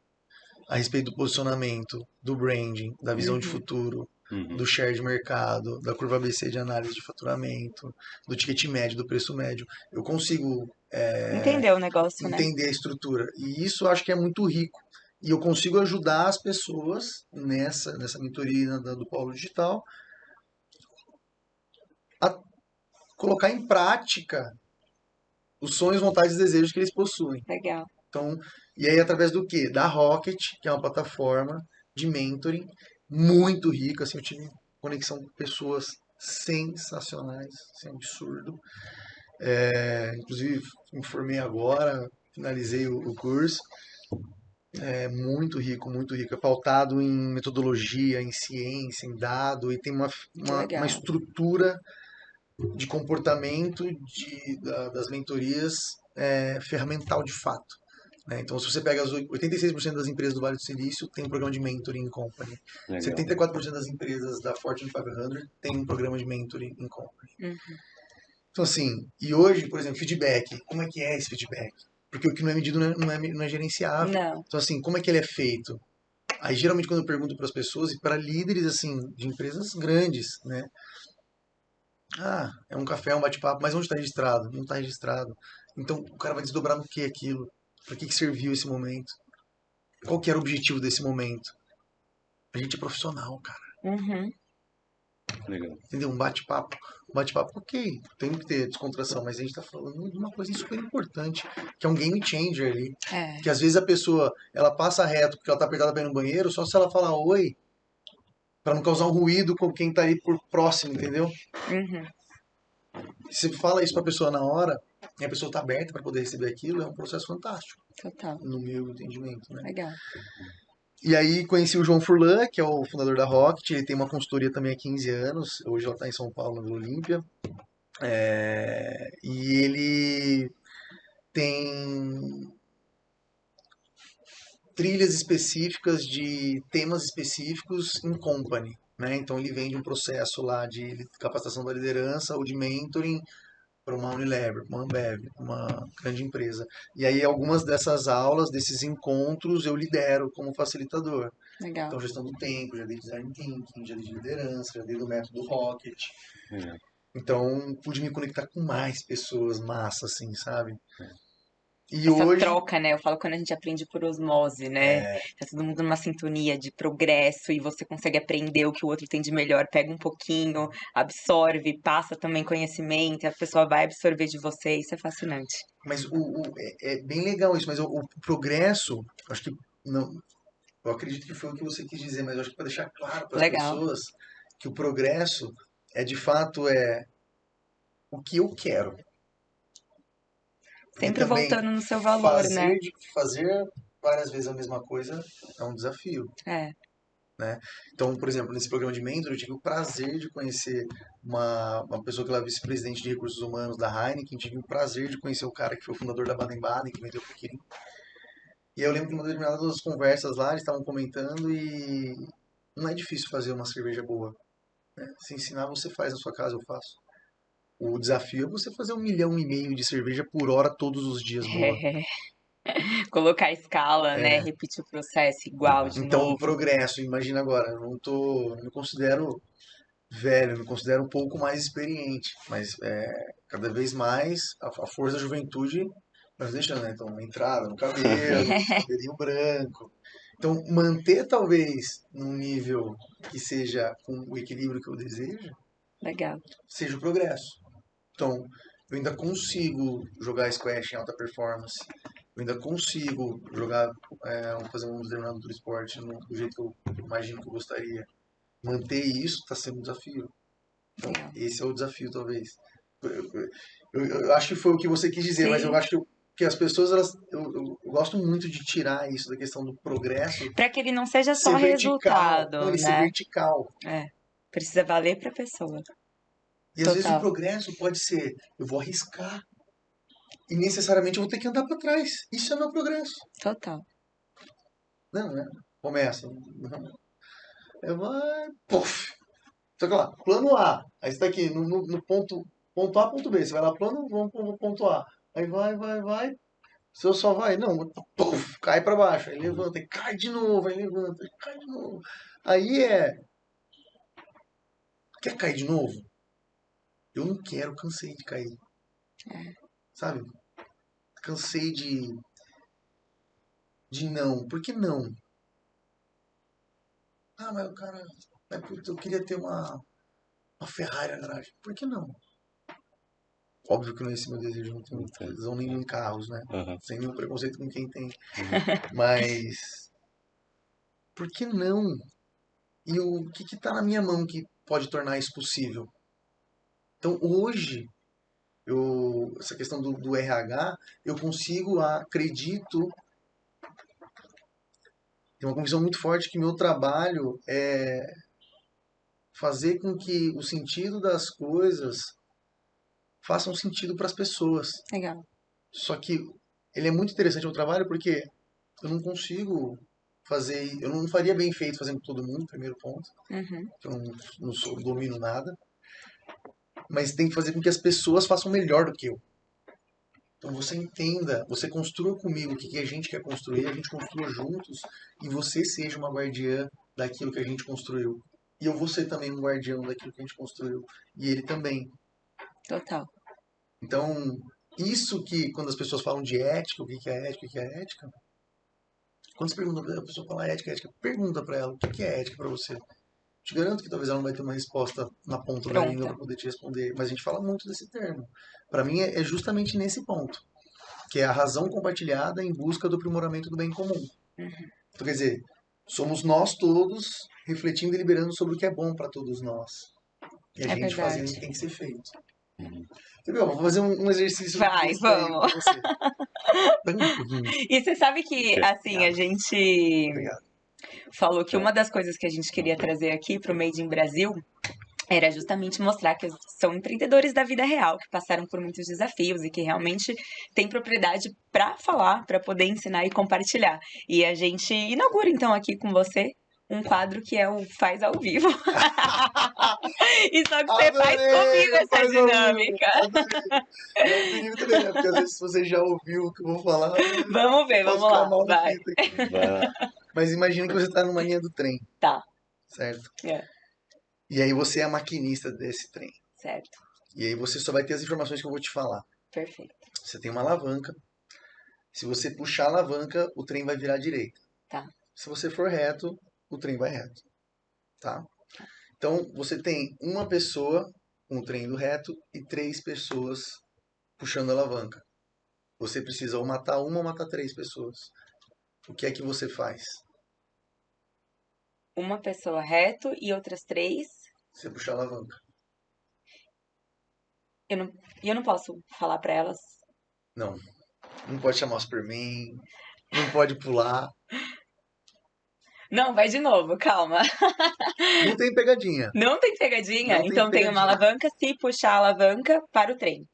a respeito do posicionamento, do branding, da visão de Uhum. futuro, Uhum. do share de mercado, da curva ABC de análise de faturamento, do ticket médio, do preço médio. Eu consigo Entendeu o negócio, né? entender a estrutura. E isso eu acho que é muito rico. E eu consigo ajudar as pessoas nessa mentoria do Polo Digital a colocar em prática os sonhos, vontades e desejos que eles possuem. Legal. Então, e aí através do quê? Da Rocket, que é uma plataforma de mentoring muito rica, assim, eu tive conexão com pessoas sensacionais, assim, é um absurdo. Inclusive, me formei agora, finalizei o curso. É muito rico, é pautado em metodologia, em ciência, em dado, e tem Que uma legal. estrutura de comportamento das mentorias ferramental de fato. Né? Então, se você pega as 86% das empresas do Vale do Silício, tem um programa de mentoring em company. Legal. 74% das empresas da Fortune 500 tem um programa de mentoring em company. Uhum. Então, assim, e hoje, por exemplo, feedback. Como é que é esse feedback? Porque o que não é medido não é gerenciável. Não. Então, assim, como é que ele é feito? Aí, geralmente, quando eu pergunto para as pessoas e para líderes, assim, de empresas grandes, né? Ah, é um café, é um bate-papo, mas onde está registrado? Não está registrado. Então, o cara vai desdobrar no que aquilo? Para que serviu esse momento? Qual que era o objetivo desse momento? A gente é profissional, cara. Uhum. Legal. Entendeu? Um bate-papo. Um bate-papo, ok, tem que ter descontração, mas a gente tá falando de uma coisa super importante, que é um game changer ali. É. Que às vezes a pessoa, ela passa reto porque ela tá apertada pra ir no banheiro, só se ela falar oi, pra não causar um ruído com quem tá ali por próximo, entendeu? Uhum. Se você fala isso pra pessoa na hora, e a pessoa tá aberta pra poder receber aquilo, é um processo fantástico, Total. no meu entendimento, né? Legal. E aí conheci o João Furlan, que é o fundador da Rocket, ele tem uma consultoria também há 15 anos, hoje ela está em São Paulo, na Vila Olímpia. E ele tem trilhas específicas de temas específicos em company. Né? Então ele vem de um processo lá de capacitação da liderança ou de mentoring para uma Unilever, uma Ambev, uma grande empresa. E aí algumas dessas aulas, desses encontros, eu lidero como facilitador. Legal. Então, gestão do tempo, já dei design thinking, já dei de liderança, já dei do método Rocket. Legal. Então, pude me conectar com mais pessoas massa, assim, sabe? E Essa hoje, troca, né? Eu falo quando a gente aprende por osmose, né? Tá todo mundo numa sintonia de progresso e você consegue aprender o que o outro tem de melhor, pega um pouquinho, absorve, passa também conhecimento, e a pessoa vai absorver de você, isso é fascinante. mas é bem legal isso, mas o progresso, acho que não, eu acredito que foi o que você quis dizer, mas eu acho que para deixar claro para as Legal. pessoas que o progresso é de fato o que eu quero. Porque Sempre também voltando no seu valor, né? fazer várias vezes a mesma coisa é um desafio. É, Né? Então, por exemplo, nesse programa de mentor, eu tive o prazer de conhecer uma pessoa que ela é vice-presidente de recursos humanos da Heineken, tive o prazer de conhecer o cara que foi o fundador da Baden-Baden, que vendeu pro Kirin. E eu lembro que em uma determinadas conversas lá, eles estavam comentando e não é difícil fazer uma cerveja boa. Né? Se ensinar, você faz na sua casa, eu faço. O desafio é você fazer 1,5 milhão de cerveja por hora todos os dias boa. colocar a escala, né? Repetir o processo igual de Então, o novo. progresso, imagina agora, não me considero velho, eu me considero um pouco mais experiente, mas cada vez mais a força da juventude vai deixando, né? Então, entrada no cabelo, cabelinho branco. Então, manter talvez num nível que seja com o equilíbrio que eu desejo, Legal. seja o progresso. Então, eu ainda consigo jogar squash em alta performance, eu ainda consigo jogar, fazer um determinado outro esporte do jeito que eu imagino que eu gostaria. Manter isso está sendo um desafio. Então, Legal. esse é o desafio, talvez. Eu acho que foi o que você quis dizer, mas eu Sim. acho que Porque as pessoas, eu gosto muito de tirar isso da questão do progresso, Pra que ele não seja só ser vertical. Não, resultado, ele ser né? vertical. É. Precisa valer pra pessoa. E às vezes o Total. progresso pode ser, eu vou arriscar. E necessariamente eu vou ter que andar para trás. Isso é meu progresso. Total. Não, né? Começa. Não. Eu vai. Puf! Só que lá, plano A. Aí você tá aqui no ponto A, ponto B. Você vai lá, plano, vamos pro ponto A. Aí vai. Se eu só vai, não, puf, cai para baixo. Aí levanta, e cai de novo, aí levanta, e cai de novo. Aí é. Quer cair de novo? Eu não quero, cansei de cair. Sabe? Cansei de não. Por que não? Ah, mas o cara. Mas, putz, eu queria ter uma Ferrari na garagem. Por que não? Óbvio que não é esse meu desejo, não tenho Entendo. tesão nenhum em carros, né? Aham. Sem nenhum preconceito com quem tem. Uhum. Mas. Por que não? E o que tá na minha mão que pode tornar isso possível? Então hoje, essa questão do RH, eu consigo, acredito, tenho uma convicção muito forte que meu trabalho é fazer com que o sentido das coisas façam sentido para as pessoas. Legal. Só que ele é muito interessante o trabalho porque eu não consigo fazer, eu não faria bem feito fazendo todo mundo, primeiro ponto, Uhum. que eu não domino nada, mas tem que fazer com que as pessoas façam melhor do que eu. Então você entenda, você construa comigo o que a gente quer construir, a gente construa juntos e você seja uma guardiã daquilo que a gente construiu. E eu vou ser também um guardião daquilo que a gente construiu. E ele também. Total. Então, isso que quando as pessoas falam de ética, o que é ética, o que é ética, quando você pergunta pra a pessoa falar ética, pergunta pra ela o que é ética pra você. Te garanto que talvez ela não vai ter uma resposta na ponta da língua Pronta. para poder te responder, mas a gente fala muito desse termo. Para mim é justamente nesse ponto, que é a razão compartilhada em busca do aprimoramento do bem comum. Então, quer dizer, somos nós todos refletindo e deliberando sobre o que é bom para todos nós. E a É gente fazendo o verdade. que tem que ser feito. Uhum. Entendeu? Vou fazer um exercício Vai, desse daí vamos. com você. Pega um pouquinho. E você sabe que, assim, a Obrigado. gente Obrigado. falou que uma das coisas que a gente queria trazer aqui pro Made in Brasil era justamente mostrar que são empreendedores da vida real, que passaram por muitos desafios e que realmente têm propriedade para falar, para poder ensinar e compartilhar. E a gente inaugura então aqui com você um quadro que é o Faz ao Vivo. E só que você faz comigo Adorei! essa Faz ao vivo! dinâmica. Adorei! E é um perigo também, né? Porque às vezes se você já ouviu o que eu vou falar, Vamos eu ver, posso vamos ficar lá, mal na vai. fita aqui. Vai lá. Mas imagina que você está numa linha do trem, Tá, certo? é, E aí você é a maquinista desse trem. certo, E aí você só vai ter as informações que eu vou te falar. perfeito. Você tem uma alavanca. Se você puxar a alavanca, o trem vai virar à direita. Tá. Se você for reto, o trem vai reto. Tá? Então você tem uma pessoa com o trem indo reto e 3 pessoas puxando a alavanca. Você precisa ou matar uma ou matar 3 pessoas. O que é que você faz? Uma pessoa reto e outras 3. Você puxa a alavanca. E eu não posso falar pra elas. Não. Não pode chamar o Superman. Não pode pular. Não, vai de novo, calma. Não tem pegadinha. Não tem pegadinha? Não tem Então tem uma pegadinha. alavanca, se puxar a alavanca, para o trem.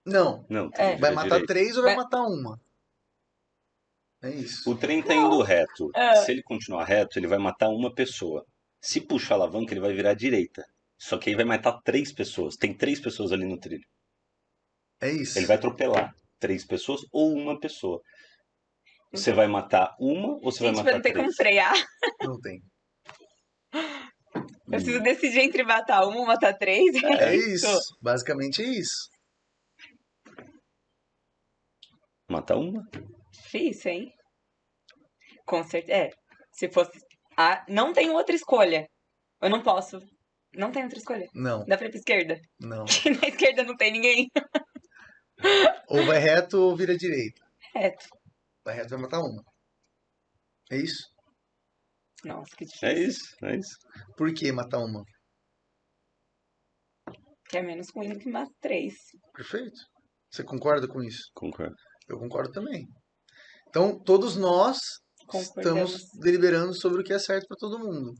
Não. Não, tem É. que Vai virar matar direito. 3 ou vai Vai- matar uma? É isso. O trem tá Não. indo reto. Ah, Se ele continuar reto, ele vai matar uma pessoa. Se puxar a alavanca, ele vai virar à direita. Só que aí vai matar 3 pessoas. Tem 3 pessoas ali no trilho. É Ele isso. vai atropelar 3 pessoas ou uma pessoa. Você vai matar uma ou você vai gente, mas matar não tem como 3? frear. Não tem. Eu preciso decidir entre matar uma ou matar 3. É É isso? isso. Basicamente é isso. Matar uma? Difícil, hein? Com certeza. É. Se fosse. Ah, não tem outra escolha. Eu não posso. Não tem outra escolha. Não. Dá pra ir pra esquerda. Não. Na esquerda não tem ninguém. Ou vai reto ou vira direita. Reto. Vai reto vai matar uma. É isso? Nossa, que É difícil. isso, é isso. Por que matar uma? Que é menos ruim do que matar 3. Perfeito. Você concorda com isso? Concordo. Eu concordo também. Então, todos nós Concordamos. estamos deliberando sobre o que é certo para todo mundo.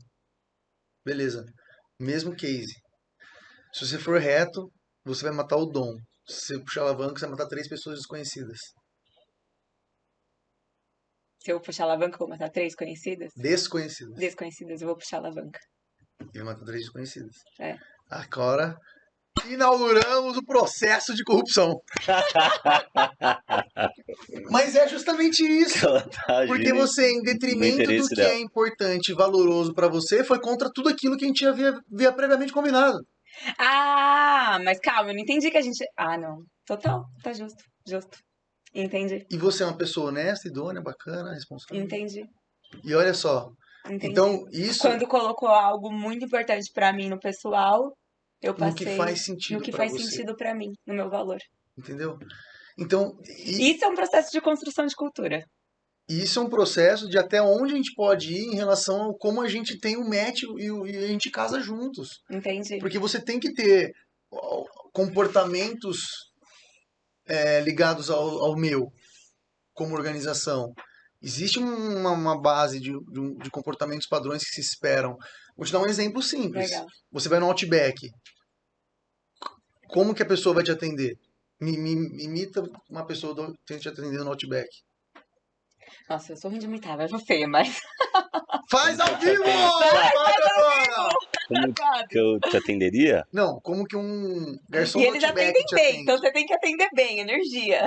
Beleza. Mesmo case. Se você for reto, você vai matar o dom. Se você puxar alavanca, você vai matar 3 pessoas desconhecidas. Se eu puxar a alavanca, eu vou matar 3 conhecidas? Desconhecidas. Desconhecidas, eu vou puxar a alavanca. E vai matar 3 desconhecidas. É. Agora, inauguramos o processo de corrupção. Mas é justamente isso. Ela tá Porque agindo você, em no detrimento do interesse que dela. é importante e valoroso pra você, foi contra tudo aquilo que a gente havia previamente combinado. Ah, mas calma, eu não entendi que a gente. Ah, não. Total, tá justo, justo. Entendi, E você é uma pessoa honesta, idônea, bacana, responsável. entendi, E olha só. entendi. Então, isso Quando colocou algo muito importante pra mim no pessoal, eu no que passei faz no sentido que pra faz você. sentido pra mim, no meu valor. Entendeu? Então, Isso é um processo de construção de cultura. isso é um processo de até onde a gente pode ir em relação a como a gente tem o match e a gente casa juntos. Entendi. Porque você tem que ter comportamentos ligados ao meu, como organização. Existe uma base de comportamentos padrões que se esperam. Vou te dar um exemplo simples. Legal. Você vai no Outback. Como que a pessoa vai te atender? Imita uma pessoa que te atender no Outback. Nossa, eu sou ruim de imitar, vai feia, mas. Faz ao vivo! Vai, Faz agora! Como que eu te atenderia? Não, como que um garçom E do eles Outback atendem te bem, atende? então você tem que atender bem, energia.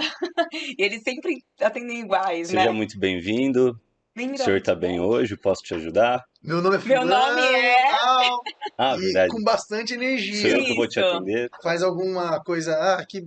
E eles sempre atendem iguais, Seja né? muito bem-vindo. O Bem-vindo ao senhor tá bem Outback. hoje? Posso te ajudar? Meu nome é Meu fulano, nome é. tal, Ah, e verdade. com bastante Sou energia. eu que vou te Isso. atender. Faz alguma coisa, que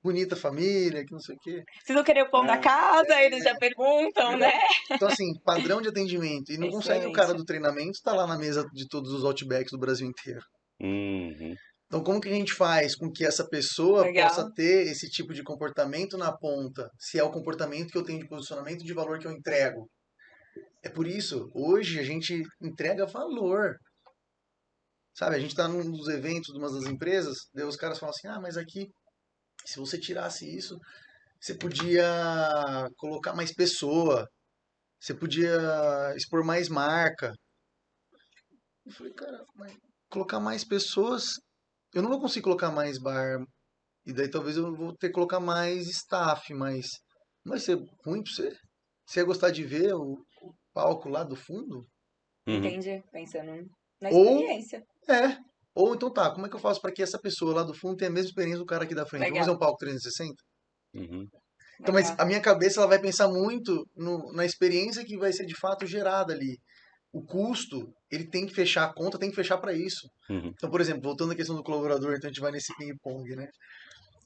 bonita família, que não sei o quê. Vocês não querem o pão da Ah, casa? Eles já perguntam, né? Então, assim, padrão de atendimento. E não consegue o cara Excelente. do treinamento estar lá na mesa de todos os Outbacks do Brasil inteiro. uhum. Então, como que a gente faz com que essa pessoa possa Legal. ter esse tipo de comportamento na ponta, se é o comportamento que eu tenho de posicionamento de valor que eu entrego? É por isso, hoje a gente entrega valor. Sabe, a gente está num dos eventos de uma das empresas, daí os caras falam assim, mas aqui, se você tirasse isso, você podia colocar mais pessoa, você podia expor mais marca. Eu falei, cara, mas colocar mais pessoas, eu não vou conseguir colocar mais bar, e daí talvez eu vou ter que colocar mais staff, mas não vai ser ruim pra você? Você ia gostar de ver o palco lá do fundo? Uhum. Entendi. Pensando na Ou, experiência. é, ou então tá, como é que eu faço para que essa pessoa lá do fundo tenha a mesma experiência do cara aqui da frente? Vamos fazer Legal. um palco 360? Uhum. Então, mas Legal. a minha cabeça ela vai pensar muito na experiência que vai ser de fato gerada ali. O custo, ele tem que fechar a conta, tem que fechar para isso. Uhum. Então, por exemplo, voltando à questão do colaborador, então a gente vai nesse ping-pong, né?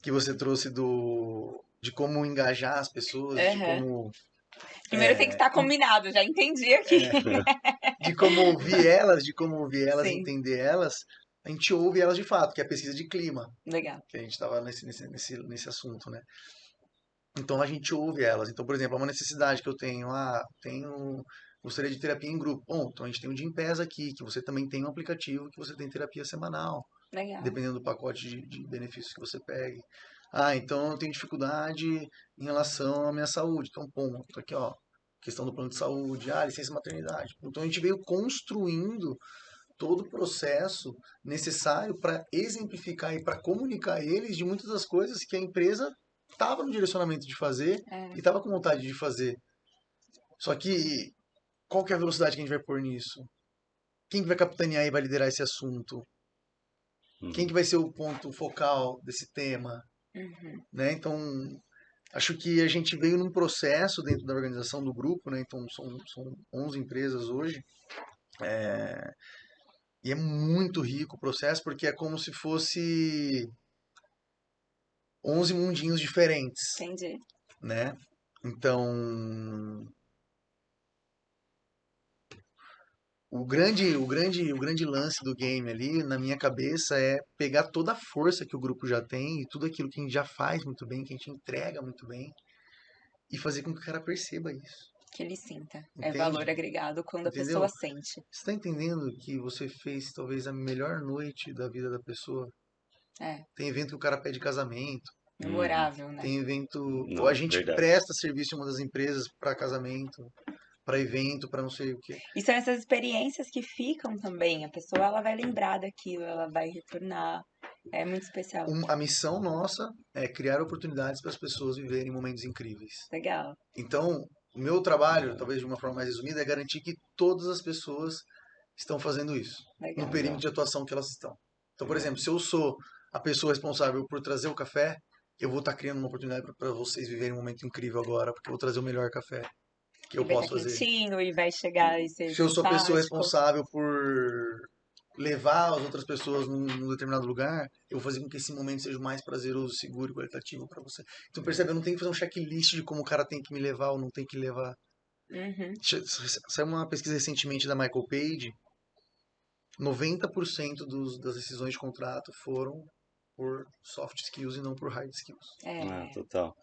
Que você trouxe de como engajar as pessoas, Aham. Primeiro tem que estar combinado, já entendi aqui. de como ouvir elas, Sim. entender elas. A gente ouve elas de fato, que é a pesquisa de clima, Legal. que a gente estava nesse assunto, né? Então a gente ouve elas. Então, por exemplo, uma necessidade que eu tenho, gostaria de terapia em grupo. Bom, então a gente tem o Gympass aqui, que você também tem um aplicativo que você tem terapia semanal, Legal. dependendo do pacote de benefícios que você pegue. Então eu tenho dificuldade em relação à minha saúde. Então, tô aqui, ó, questão do plano de saúde, licença maternidade. Então a gente veio construindo todo o processo necessário para exemplificar e para comunicar a eles de muitas das coisas que a empresa estava no direcionamento de fazer É. e estava com vontade de fazer. Só que qual que é a velocidade que a gente vai pôr nisso? Quem que vai capitanear e vai liderar esse assunto? Quem Uhum. que vai ser o ponto focal desse tema? Uhum. Né? Então, acho que a gente veio num processo dentro da organização do grupo, né? Então são 11 empresas hoje, e é muito rico o processo porque é como se fosse 11 mundinhos diferentes, Entendi. né? Então, o grande lance do game ali, na minha cabeça, é pegar toda a força que o grupo já tem e tudo aquilo que a gente já faz muito bem, que a gente entrega muito bem, e fazer com que o cara perceba isso. Que ele sinta. É Entende? valor agregado quando a Entendeu? pessoa sente. Você está entendendo que você fez talvez a melhor noite da vida da pessoa? É. Tem evento que o cara pede casamento. Memorável, né? Tem evento. Não, A gente verdade. presta serviço em uma das empresas para casamento, para evento, para não sei o quê. E são essas experiências que ficam também. A pessoa ela vai lembrar daquilo, ela vai retornar. É muito especial. A missão nossa é criar oportunidades para as pessoas viverem momentos incríveis. Legal, Então, o meu trabalho, talvez de uma forma mais resumida, é garantir que todas as pessoas estão fazendo isso, no legal. perímetro de atuação que elas estão. Então, por exemplo, se eu sou a pessoa responsável por trazer o café, eu vou estar criando uma oportunidade para vocês viverem um momento incrível agora, porque eu vou trazer o melhor café que E eu vai estar posso fazer. quentinho e vai chegar e ser Se eu sou a pessoa fantástico. responsável por levar as outras pessoas num determinado lugar, eu vou fazer com que esse momento seja o mais prazeroso, seguro e qualitativo para você. Então percebe, eu não tenho que fazer um checklist de como o cara tem que me levar ou não tem que levar. Uhum. Saiu uma pesquisa recentemente da Michael Page, 90% das decisões de contrato foram por soft skills e não por hard skills. Ah, É, total.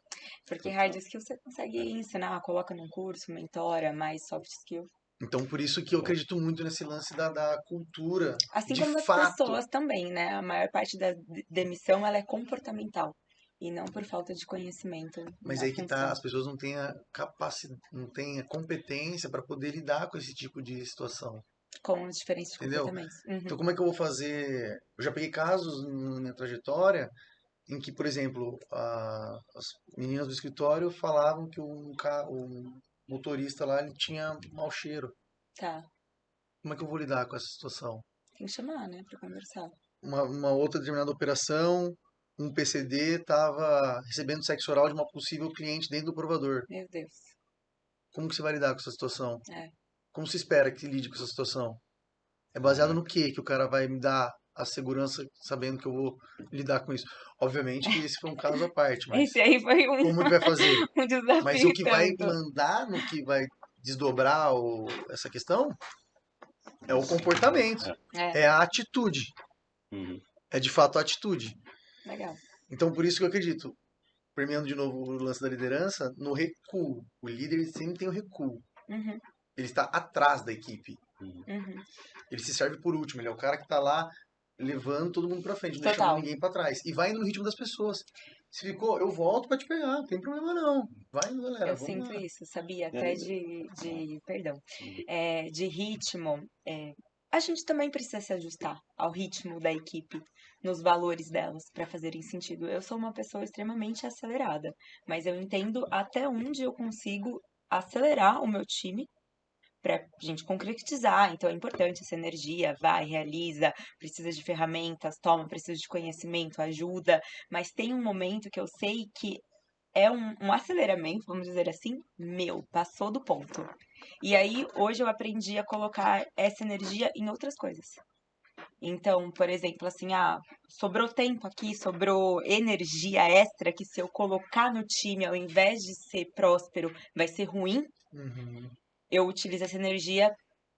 porque hard skill você consegue ensinar, coloca num curso, mentora, mas soft skill. Então, por isso que eu acredito muito nesse lance da cultura, Assim de como as fato. pessoas também, né? A maior parte da demissão ela é comportamental e não por falta de conhecimento Mas na aí que tá, função. as pessoas não têm a capacidade, não têm a competência para poder lidar com esse tipo de situação, Com os diferentes entendeu? comportamentos. Então, Uhum. como é que eu vou fazer? Eu já peguei casos na minha trajetória em que, por exemplo, as meninas do escritório falavam que o motorista lá ele tinha mau cheiro. Tá. Como é que eu vou lidar com essa situação? Tem que chamar, né, pra conversar. Uma outra determinada operação, um PCD estava recebendo sexo oral de uma possível cliente dentro do provador. Meu Deus. Como que você vai lidar com essa situação? É. Como se espera que lide com essa situação? É baseado no que o cara vai me dar a segurança sabendo que eu vou lidar com isso? Obviamente que esse foi um caso à parte, mas Esse aí foi como que vai fazer? um Mas o desafio que vai tanto. mandar no que vai desdobrar essa questão é o comportamento, É, é a atitude, Uhum. é de fato a atitude. legal. Então, por isso que eu acredito, permeando de novo o lance da liderança, no recuo. O líder ele sempre tem o recuo. Uhum, Ele está atrás da equipe. uhum. Ele se serve por último. Ele é o cara que está lá levando todo mundo para frente, não deixando Total. ninguém para trás. E vai indo no ritmo das pessoas. Se ficou, eu volto para te pegar, não tem problema não. Vai indo, galera, Eu vamos sinto lá. isso, sabia? É, Até perdão, de ritmo. A gente também precisa se ajustar ao ritmo da equipe, nos valores delas, para fazerem sentido. Eu sou uma pessoa extremamente acelerada, mas eu entendo até onde eu consigo acelerar o meu time para a gente concretizar. Então é importante essa energia, vai, realiza, precisa de ferramentas, toma, precisa de conhecimento, ajuda, mas tem um momento que eu sei que é um aceleramento, vamos dizer assim, meu, passou do ponto. E aí, hoje eu aprendi a colocar essa energia em outras coisas. Então, por exemplo, assim, sobrou tempo aqui, sobrou energia extra que se eu colocar no time, ao invés de ser próspero, vai ser ruim, Uhum. eu utilizo essa energia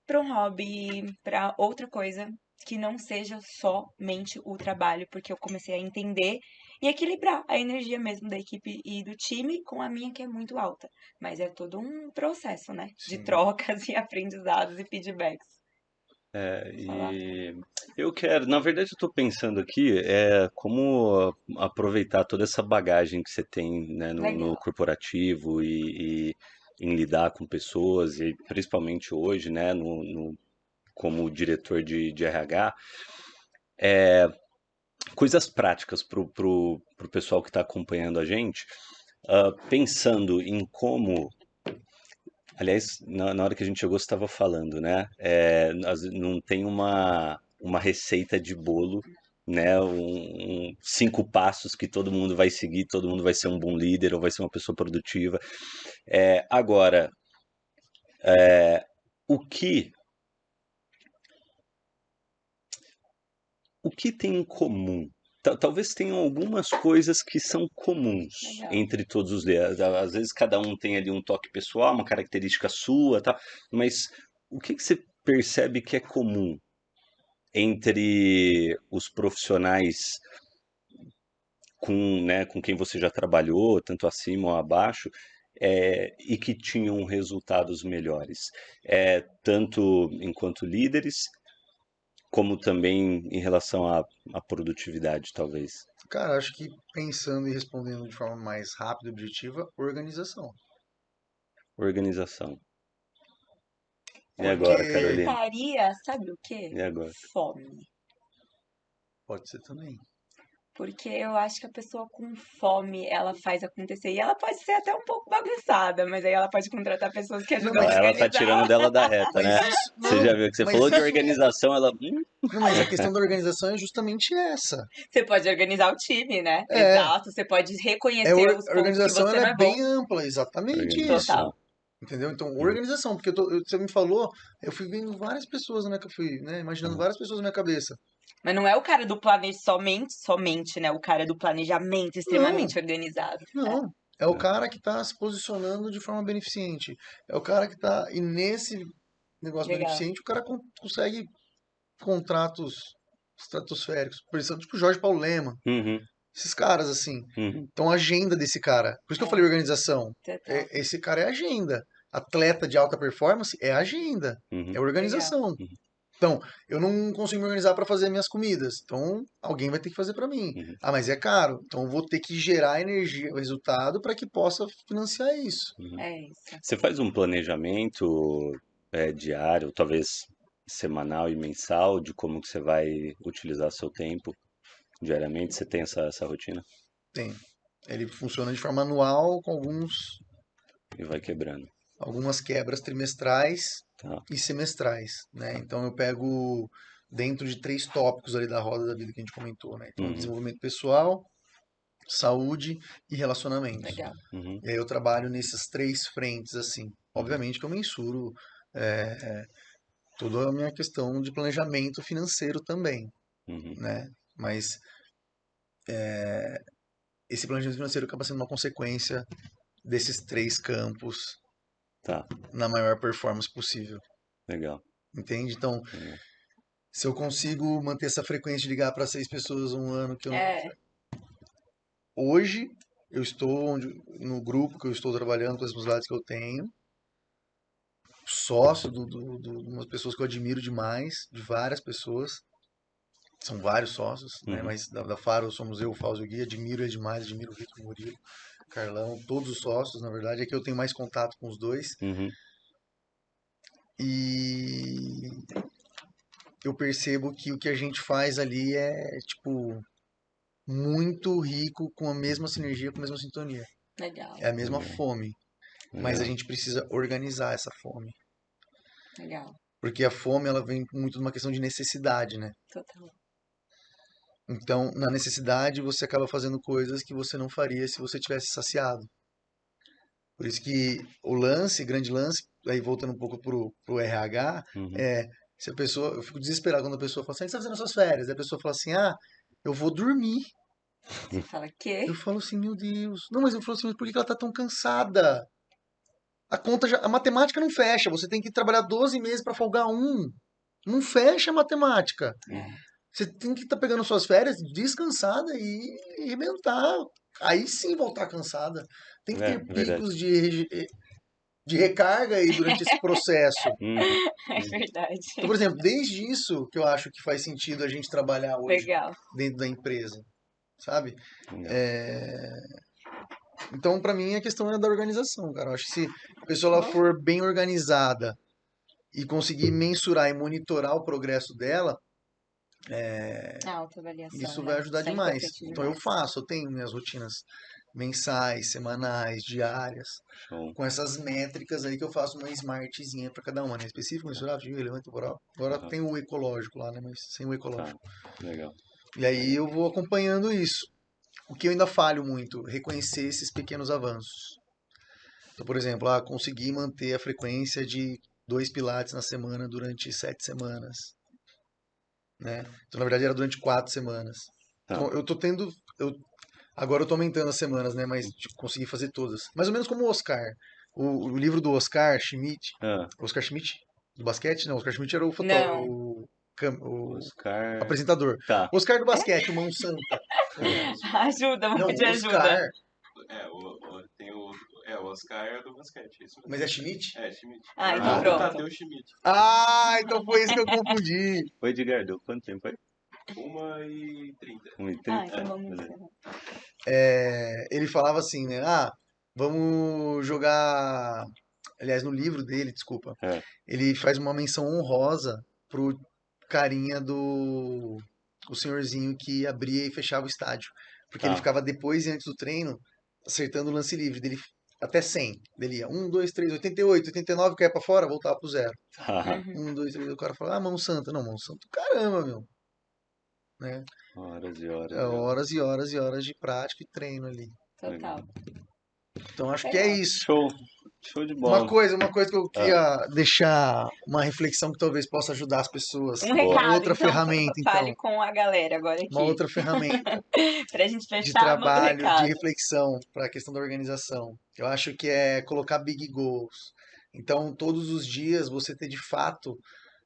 para um hobby, para outra coisa que não seja somente o trabalho, porque eu comecei a entender e equilibrar a energia mesmo da equipe e do time com a minha que é muito alta. Mas é todo um processo, né? De Sim. trocas e aprendizados e feedbacks. Vou falar. E eu quero, na verdade, eu estou pensando aqui como aproveitar toda essa bagagem que você tem, né, no Legal. corporativo e em lidar com pessoas, e principalmente hoje, né, como diretor de RH, coisas práticas pro pessoal que está acompanhando a gente, pensando em como. Aliás, na hora que a gente chegou, você estava falando, né? Não tem uma receita de bolo, né? 5 passos que todo mundo vai seguir, todo mundo vai ser um bom líder ou vai ser uma pessoa produtiva. Agora, o que, o que tem em comum? Talvez tenham algumas coisas que são comuns Legal. entre todos os líderes. Às vezes cada um tem ali um toque pessoal, uma característica sua, tá? Mas o que você percebe que é comum entre os profissionais com quem você já trabalhou, tanto acima ou abaixo, e que tinham resultados melhores, tanto enquanto líderes, como também em relação à produtividade, talvez. Cara, acho que pensando e respondendo de forma mais rápida e objetiva, organização. Organização. E agora, Porque Carolina? Estaria, sabe o quê? E agora? Fome. pode ser também. Porque eu acho que a pessoa com fome, ela faz acontecer. E ela pode ser até um pouco bagunçada, mas aí ela pode contratar pessoas que Não, ajudam Ó, a mas, ela tá organizar. tirando dela da reta, né? mas isso. Você Não, já viu que você mas falou de isso. organização, ela. Não, mas a questão da organização é justamente essa. Você pode organizar o time, né? É, Exato. Você pode reconhecer os a pontos que organização você ela não é é bom. bem ampla, exatamente isso. Total. Organização. Entendeu? Então, Uhum. organização, porque você me falou, eu fui vendo várias pessoas, né, que eu fui, né, imaginando Uhum. várias pessoas na minha cabeça. Mas não é o cara do planejamento somente, né? O cara do planejamento Não, extremamente organizado. não. É o cara que está se posicionando de forma beneficente. É o cara que está. E nesse negócio Legal. beneficente, o cara consegue contratos estratosféricos. Por exemplo, tipo Jorge Paulo Lema. Uhum. Esses caras, assim. Uhum. Então, a agenda desse cara. Por isso que eu falei É, organização. total. Esse cara é agenda. Atleta de alta performance é agenda. É Uhum. Legal. organização. Então, eu não consigo me organizar para fazer minhas comidas. Então, alguém vai ter que fazer para mim. Uhum. Ah, mas é caro. Então, eu vou ter que gerar energia, resultado, para que possa financiar isso. Uhum. É isso. Você faz um planejamento diário, talvez semanal e mensal, de como que você vai utilizar seu tempo diariamente? Você tem essa rotina? Tem. Ele funciona de forma anual, com E vai quebrando. algumas quebras trimestrais Tá. e semestrais, né? Então, eu pego dentro de 3 tópicos ali da roda da vida que a gente comentou, né? Então, Uhum. desenvolvimento pessoal, saúde e relacionamentos. Legal. Uhum. E aí eu trabalho nessas 3 frentes, assim. Uhum. Obviamente que eu mensuro toda a minha questão de planejamento financeiro também, Uhum. né? Mas esse planejamento financeiro acaba sendo uma consequência desses 3 campos Tá. na maior performance possível, Legal. entende? Então, Legal. se eu consigo manter essa frequência de ligar para 6 pessoas um ano que eu É. hoje eu estou no grupo que eu estou trabalhando com as responsabilidades que eu tenho, sócio de umas pessoas que eu admiro demais, de várias pessoas. São vários sócios, né? Uhum. Mas da Faro somos eu, o Fausto e o Gui. Admiro ele demais, admiro o Vitor, o Murilo, o Carlão, todos os sócios, na verdade. É que eu tenho mais contato com os dois. Uhum. E eu percebo que o que a gente faz ali é, tipo, muito rico, com a mesma sinergia, com a mesma sintonia. Legal. É a mesma Legal. fome. Mas a Legal. gente precisa organizar essa fome. Legal. Porque a fome, ela vem muito de uma questão de necessidade, né? Total. Então, na necessidade, você acaba fazendo coisas que você não faria se você tivesse saciado. Por isso que o lance, grande lance, aí voltando um pouco pro RH, Uhum. é se a pessoa, eu fico desesperado quando a pessoa fala assim, "Ah, o que você está fazendo nas suas férias?" Aí a pessoa fala assim, ah, eu vou dormir. Você fala quê? Eu falo assim, meu Deus. Não, mas eu falo assim, mas por que ela tá tão cansada? A conta já, a matemática não fecha, você tem que trabalhar 12 meses para folgar um. Não fecha a matemática. É. Você tem que estar pegando suas férias descansada e arrebentar. Aí sim voltar cansada. Tem que É, ter verdade. picos de recarga aí durante esse processo. Uhum. É verdade. Então, por exemplo, desde isso que eu acho que faz sentido a gente trabalhar hoje Legal. dentro da empresa, sabe? Legal. Então, para mim, a questão é da organização, cara. Eu acho que se a pessoa ela for bem organizada e conseguir mensurar e monitorar o progresso dela, Autoavaliação, isso vai né? ajudar Isso é demais. importante Então, eu demais. faço, eu tenho minhas rotinas mensais, semanais, diárias, Show. com essas métricas aí que eu faço uma smartzinha para cada uma, né? Específico, mensurável, digo, relevante, temporal. Agora Aham. tem o ecológico lá, né? Mas sem o Tá. ecológico. Legal. E aí eu vou acompanhando isso. O que eu ainda falho muito, reconhecer esses pequenos avanços. Então, por exemplo, conseguir manter a frequência de 2 pilates na semana durante 7 semanas, né? Então, na verdade, era durante 4 semanas. Tá. Então, eu tô tendo, agora eu tô aumentando as semanas, né? Mas tipo, consegui fazer todas. Mais ou menos como o Oscar. O livro do Oscar Schmidt, Ah, Oscar Schmidt, do basquete? Não, Oscar Schmidt era o Não. o Oscar. apresentador. Tá. Oscar do basquete, o Mão Santa. Ajuda, vou Não, pedir o ajuda. Oscar. Tem o Oscar é do basquete, isso Mas mesmo. é Schmidt? É, Schmidt. Ah, então Ah, Irmão do tá. pronto. Tadeu Schmidt. Ah, então foi isso que eu confundi. O Edgardo, quanto tempo aí? 1h30. 1h30? Então vamos beleza. encerrar. Ele falava assim, né? Vamos jogar. Aliás, no livro dele, desculpa, É. ele faz uma menção honrosa pro carinha do. O senhorzinho que abria e fechava o estádio. Porque ele Tá. ficava depois e antes do treino acertando o lance livre dele até 100. Ele ia 1, 2, 3, 88, 89, caia pra fora, voltava pro zero. Tá. Uhum. 1, 2, 3, o cara fala, mão santa. Não, mão santa, caramba, meu. Né? Horas e horas É e horas. horas e horas e horas de prática e treino ali. Total. Então acho que é Legal. isso. Show. Show de Uma bola. coisa que eu queria deixar uma reflexão que talvez possa ajudar as pessoas. Um Boa. recado, Outra então, ferramenta, fale então. com a galera agora Uma aqui. outra ferramenta Pra gente de fechar, manda o trabalho, de recado. reflexão para a questão da organização. Eu acho que é colocar big goals. Então, todos os dias você ter de fato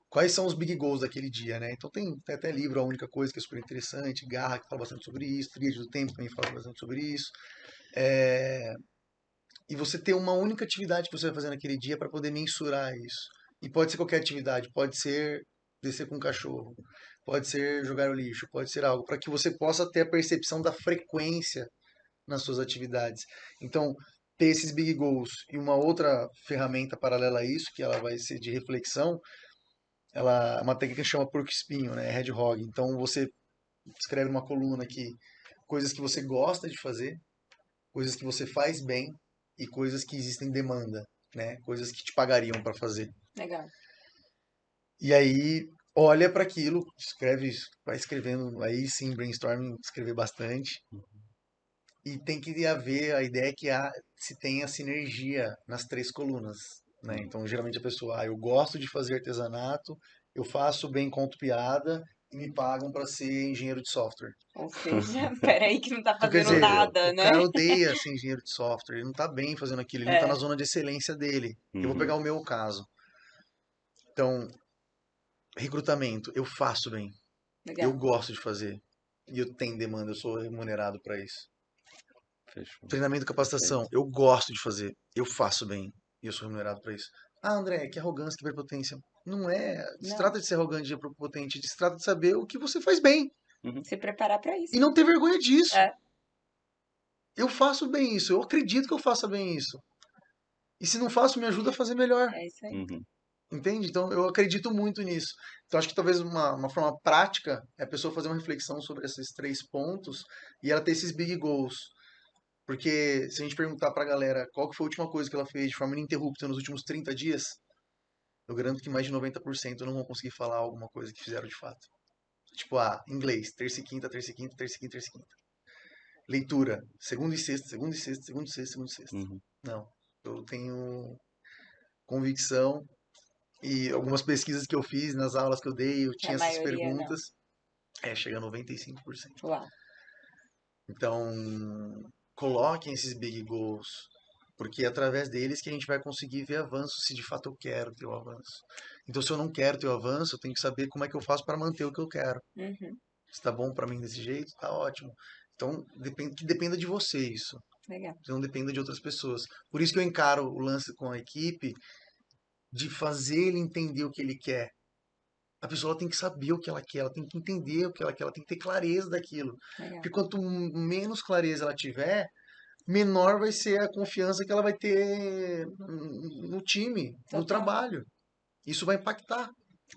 quais são os big goals daquele dia, né? Então tem até livro, A Única Coisa, que é super interessante, Garra, que fala bastante sobre isso, Tríade do Tempo também fala bastante sobre isso. E você ter uma única atividade que você vai fazer naquele dia para poder mensurar isso. E pode ser qualquer atividade, pode ser descer com um cachorro, pode ser jogar o lixo, pode ser algo, para que você possa ter a percepção da frequência nas suas atividades. Então, ter esses big goals e uma outra ferramenta paralela a isso, que ela vai ser de reflexão, ela é uma técnica que chama porco espinho, né? Hedgehog. Então, você escreve uma coluna aqui coisas que você gosta de fazer, coisas que você faz bem e coisas que existem demanda, né? Coisas que te pagariam para fazer. Legal. E aí olha para aquilo, escreve, vai escrevendo, aí sim, brainstorming, escrever bastante. E tem que haver a ideia que se tenha sinergia nas três colunas, né? Então, geralmente a pessoa, eu gosto de fazer artesanato, eu faço bem, conto piada e me pagam para ser engenheiro de software. Ou seja, peraí que não tá Então, quer fazendo dizer, Fodeu. nada, o né? cara odeia ser engenheiro de software, ele não tá bem fazendo aquilo, ele não tá na É, zona de excelência dele. Eu vou Uhum. pegar o meu caso. Então, recrutamento, eu faço bem, eu legal. gosto de fazer e eu tenho demanda, eu sou remunerado para isso. Fechou. Treinamento e capacitação, eu gosto de fazer, eu faço bem e eu sou remunerado para isso. André, que arrogância, que prepotência. Não é, se Não, trata de ser arrogante e prepotente, se trata de saber o que você faz bem se preparar pra e isso. não ter vergonha disso. É, Eu faço bem isso, eu acredito que eu faça bem isso. E se não faço, me ajuda a fazer melhor. é isso aí. Uhum. Entende? Então eu acredito muito nisso. Então acho que talvez uma forma prática é a pessoa fazer uma reflexão sobre esses três pontos e ela ter esses big goals. Porque se a gente perguntar pra galera qual que foi a última coisa que ela fez de forma ininterrupta nos últimos 30 dias, eu garanto que mais de 90% não vão conseguir falar alguma coisa que fizeram de fato. Tipo, inglês, terça e quinta, terça e quinta, terça e quinta, terça e quinta. Leitura, segunda e sexta, segunda e sexta, segunda e sexta, segunda e sexta. Uhum. Não. Eu tenho convicção e algumas pesquisas que eu fiz nas aulas que eu dei, eu Que a tinha essas maioria não. perguntas. Chega a 95%. Uau. Então, coloquem esses big goals, porque é através deles que a gente vai conseguir ver avanço, se de fato eu quero ter o avanço. Então, se eu não quero ter o avanço, eu tenho que saber como é que eu faço para manter o que eu quero. Uhum, Se tá bom para mim desse jeito, tá ótimo. Então, que dependa de você isso, legal. que não dependa de outras pessoas. Por isso que eu encaro o lance com a equipe de fazer ele entender o que ele quer. A pessoa tem que saber o que ela quer, ela tem que entender o que ela quer, ela tem que ter clareza daquilo. Legal. Porque quanto menos clareza ela tiver, menor vai ser a confiança que ela vai ter no time, no Total. trabalho. Isso vai impactar.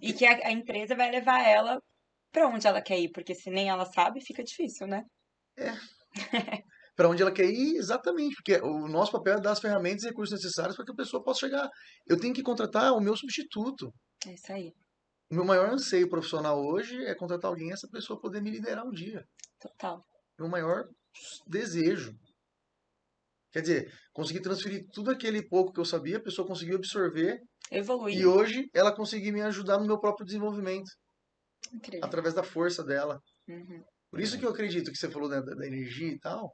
E que a empresa vai levar ela pra onde ela quer ir, porque se nem ela sabe, fica difícil, né? Para onde ela quer ir, exatamente. Porque o nosso papel é dar as ferramentas e recursos necessários para que a pessoa possa chegar. Eu tenho que contratar o meu substituto. É isso aí. O meu maior anseio profissional hoje é contratar alguém e essa pessoa poder me liderar um dia. Total. Meu maior desejo. Quer dizer, consegui transferir tudo aquele pouco que eu sabia, a pessoa conseguiu absorver e Evoluir. hoje ela conseguiu me ajudar no meu próprio desenvolvimento, Incrível. através da força dela. Uhum. Por isso que eu acredito que você falou da energia e tal.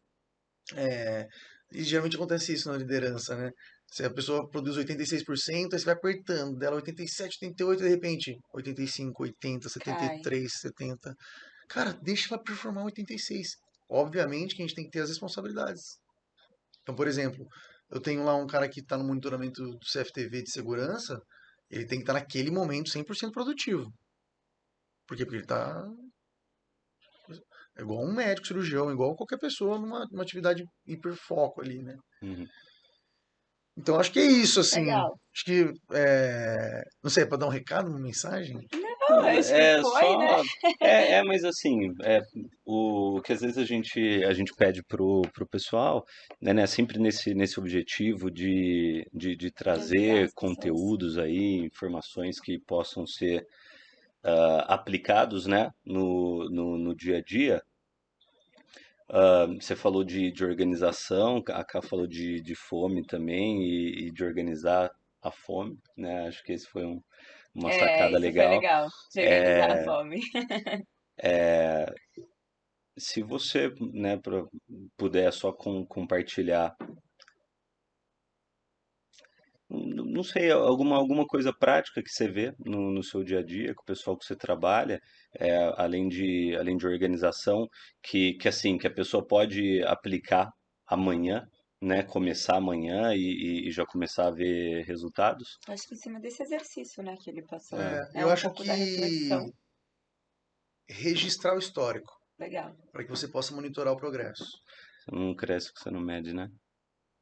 E geralmente acontece isso na liderança, né? Se a pessoa produz 86%, aí você vai apertando dela 87, 88, de repente 85, 80, Cai. 73, 70. Cara, deixa ela performar 86. Obviamente que a gente tem que ter as responsabilidades. Então, por exemplo, eu tenho lá um cara que está no monitoramento do CFTV de segurança, ele tem que estar naquele momento 100% produtivo. Por quê? Porque ele está É igual um médico, cirurgião, igual qualquer pessoa numa atividade hiperfoco ali, né? Uhum. Então acho que é isso, assim. Legal. Acho que, não sei, para dar um recado, uma mensagem? Não, Não, acho que é foi, né? só. Mas assim, o que às vezes a gente pede pro pessoal, né, sempre nesse objetivo de De ajudar trazer as pessoas. conteúdos aí, informações que possam ser aplicados, né, no dia a dia. Você falou de organização, a Ká falou de fome também e de organizar a fome, né? Acho que esse foi uma É, sacada isso foi legal. legal, de organizar a fome. Se você, né, puder só compartilhar, não sei, alguma coisa prática que você vê no seu dia a dia, com o pessoal que você trabalha, além de organização, que assim, que a pessoa pode aplicar amanhã, né, começar amanhã e já começar a ver resultados. Acho que em cima desse exercício, né, que ele passou. É, É Eu um acho pouco da reflexão. que registrar o histórico, Legal. para que você possa monitorar o progresso. você não cresce que você não mede, né?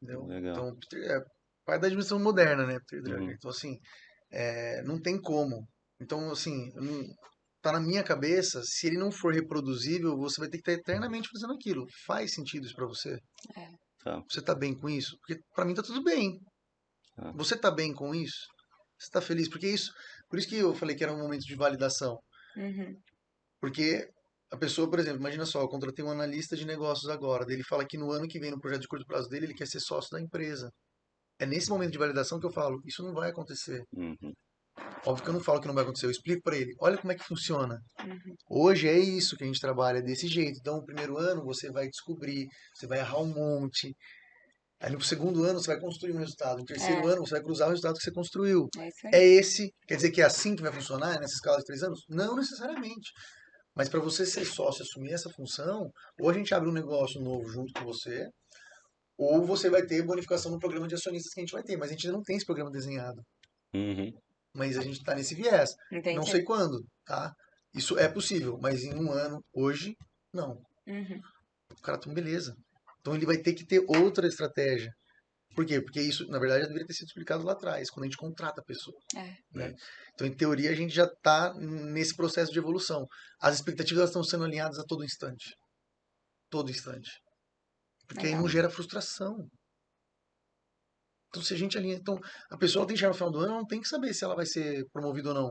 Entendeu? Legal. Então, parte da dimensão moderna, né, Peter Drucker? Uhum, Então, assim, não tem como. Então, assim, tá na minha cabeça, se ele não for reproduzível, você vai ter que estar eternamente fazendo aquilo. Faz sentido isso pra você? É. tá. Você tá bem com isso? Porque pra mim tá tudo bem. Tá. Você tá bem com isso? Você tá feliz? Porque por isso que eu falei que era um momento de validação. Uhum. Porque a pessoa, por exemplo, imagina só, eu contratei um analista de negócios agora, daí ele fala que no ano que vem, no projeto de curto prazo dele, ele quer ser sócio da empresa. É nesse momento de validação que eu falo, isso não vai acontecer. Uhum, Óbvio que eu não falo que não vai acontecer, eu explico para ele, olha como é que funciona. Uhum. Hoje é isso que a gente trabalha, desse jeito. Então, no primeiro ano você vai descobrir, você vai errar um monte. Aí no segundo ano você vai construir um resultado. No terceiro É, ano você vai cruzar o resultado que você construiu. é isso É aí. esse, quer dizer que é assim que vai funcionar nessa escala de 3 anos? Não necessariamente. Mas para você ser sócio e assumir essa função, ou a gente abre um negócio novo junto com você, ou você vai ter bonificação no programa de acionistas que a gente vai ter. Mas a gente ainda não tem esse programa desenhado. uhum, Mas a gente está nesse viés. Não Entendi. sei quando, tá? Isso é possível, mas em um ano, hoje, não. Uhum. O cara tá beleza. Então ele vai ter que ter outra estratégia. Por quê? Porque isso, na verdade, já deveria ter sido explicado lá atrás, quando a gente contrata a pessoa, É. né? Então, em teoria, a gente já está nesse processo de evolução. As expectativas estão sendo alinhadas a todo instante. Todo instante. Porque aí não Legal. gera frustração. Então, se a gente alinha. Então, a pessoa tem que chegar no final do ano, ela não tem que saber se ela vai ser promovida ou não.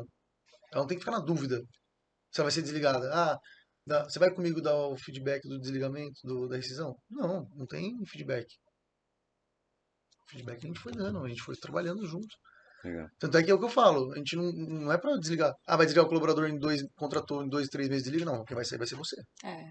Ela não tem que ficar na dúvida se ela vai ser desligada. Ah, você vai comigo dar o feedback do desligamento, da rescisão? Não, não tem feedback. O feedback a gente foi dando, a gente foi trabalhando junto. legal. Tanto é que é o que eu falo, a gente não é pra desligar. Ah, vai desligar o colaborador contratou em 2, 3 meses, desliga? Não, quem vai sair vai ser você. É.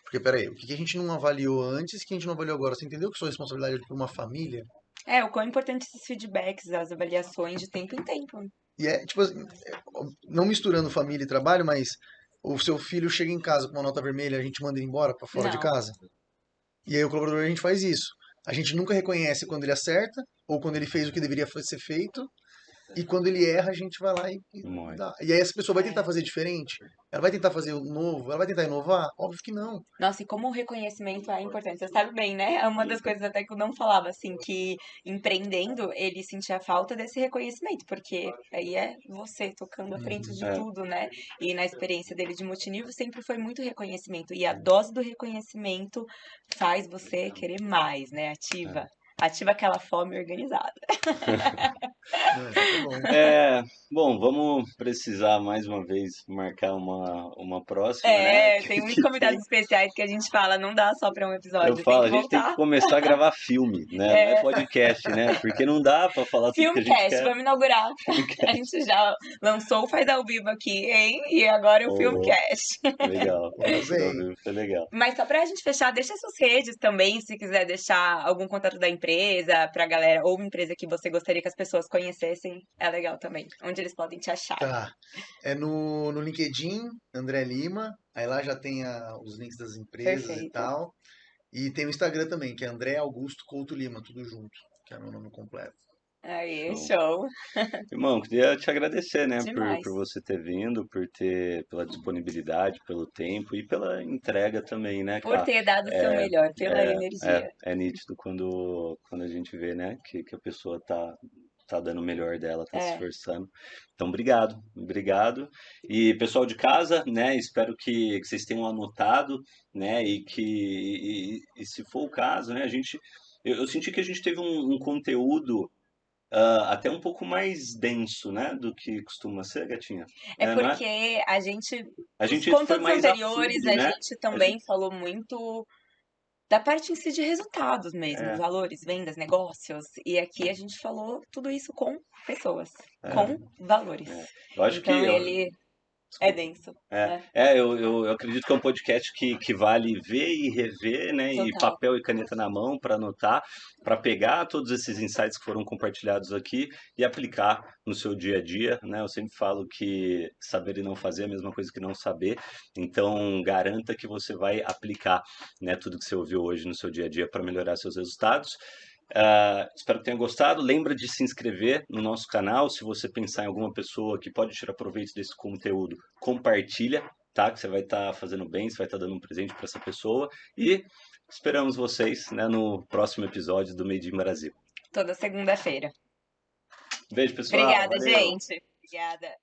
Porque, peraí, o que a gente não avaliou antes que a gente não avaliou agora? Você entendeu que sua responsabilidade é por uma família? É, o quão importante esses feedbacks, as avaliações de tempo em tempo. E é, tipo assim, não misturando família e trabalho, mas o seu filho chega em casa com uma nota vermelha, a gente manda ele embora pra fora de Não. casa. E aí o colaborador a gente faz isso. A gente nunca reconhece quando ele acerta ou quando ele fez o que deveria ser feito. E quando ele erra, a gente vai lá e Morre. dá. E aí essa pessoa vai tentar É. fazer diferente? Ela vai tentar fazer o novo? Ela vai tentar inovar? Óbvio que não. Nossa, e como o reconhecimento é importante. Você sabe bem, né? É uma das coisas até que eu não falava, assim, que empreendendo, ele sentia falta desse reconhecimento, porque aí é você tocando à frente Uhum. de É, tudo, né? E na experiência dele de multinível sempre foi muito reconhecimento. E a dose do reconhecimento faz você querer mais, né? Ativa. Ativa aquela fome organizada. Tá bom. bom, vamos precisar mais uma vez marcar uma próxima, né? É, tem muitos Que convidados especiais que a gente fala, não dá só pra um eu episódio, tem falo, que a gente tem que voltar. começar a gravar filme, né? Não é podcast, né? Porque não dá pra falar tudo que a gente Filmcast, quer. vamos inaugurar. A Filmcast. gente já lançou o Faz ao Vivo aqui, hein? E agora é o Oh, Filmcast. legal. Vamos Esse do ao bem. vivo foi legal. Mas só pra gente fechar, deixa suas redes também, se quiser deixar algum contato da empresa pra galera, ou uma empresa que você gostaria que as pessoas conhecessem, é legal também. Onde eles podem te achar. Tá. É no LinkedIn, André Lima. Aí lá já tem os links das empresas e Perfeito. tal. E tem o Instagram também, que é André Augusto Couto Lima, tudo junto, que é meu nome completo. Aí, Show. show. Irmão, queria te agradecer, né, Demais. por você ter vindo, pela disponibilidade, pelo tempo e pela entrega também, né, Por cara? ter dado o seu É, melhor, pela é, energia. é nítido quando a gente vê, né, que a pessoa tá dando o melhor dela, tá se É. esforçando. Então, obrigado, obrigado. E pessoal de casa, né, espero que vocês tenham anotado, né, e se for o caso, né, eu senti que a gente teve um conteúdo até um pouco mais denso, né, do que costuma ser, gatinha. É Não é? porque a gente, A os gente foi conteúdos mais a anteriores, fundo, a né? gente A também gente, falou muito da parte em si de resultados mesmo, é, valores, vendas, negócios. E aqui a gente falou tudo isso com pessoas, é, com valores. é. Eu acho que, Então ele é desculpa. denso, né? Eu acredito que é um podcast que vale ver e rever, né? E Total. papel e caneta na mão para anotar, para pegar todos esses insights que foram compartilhados aqui e aplicar no seu dia a dia, né? Eu sempre falo que saber e não fazer é a mesma coisa que não saber, então garanta que você vai aplicar, né, tudo que você ouviu hoje no seu dia a dia para melhorar seus resultados. Espero que tenha gostado. Lembra de se inscrever no nosso canal. Se você pensar em alguma pessoa que pode tirar proveito desse conteúdo, compartilha, tá? Que você vai estar fazendo bem, você vai estar dando um presente para essa pessoa. E esperamos vocês, né, no próximo episódio do Made in Brasil. Toda segunda-feira. Beijo, pessoal. Obrigada, Valeu. gente. Obrigada.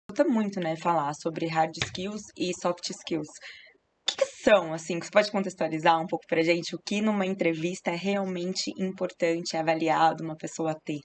Escuta muito, né, falar sobre hard skills e soft skills. O que são, assim, que você pode contextualizar um pouco pra gente o que numa entrevista é realmente importante, avaliado uma pessoa ter?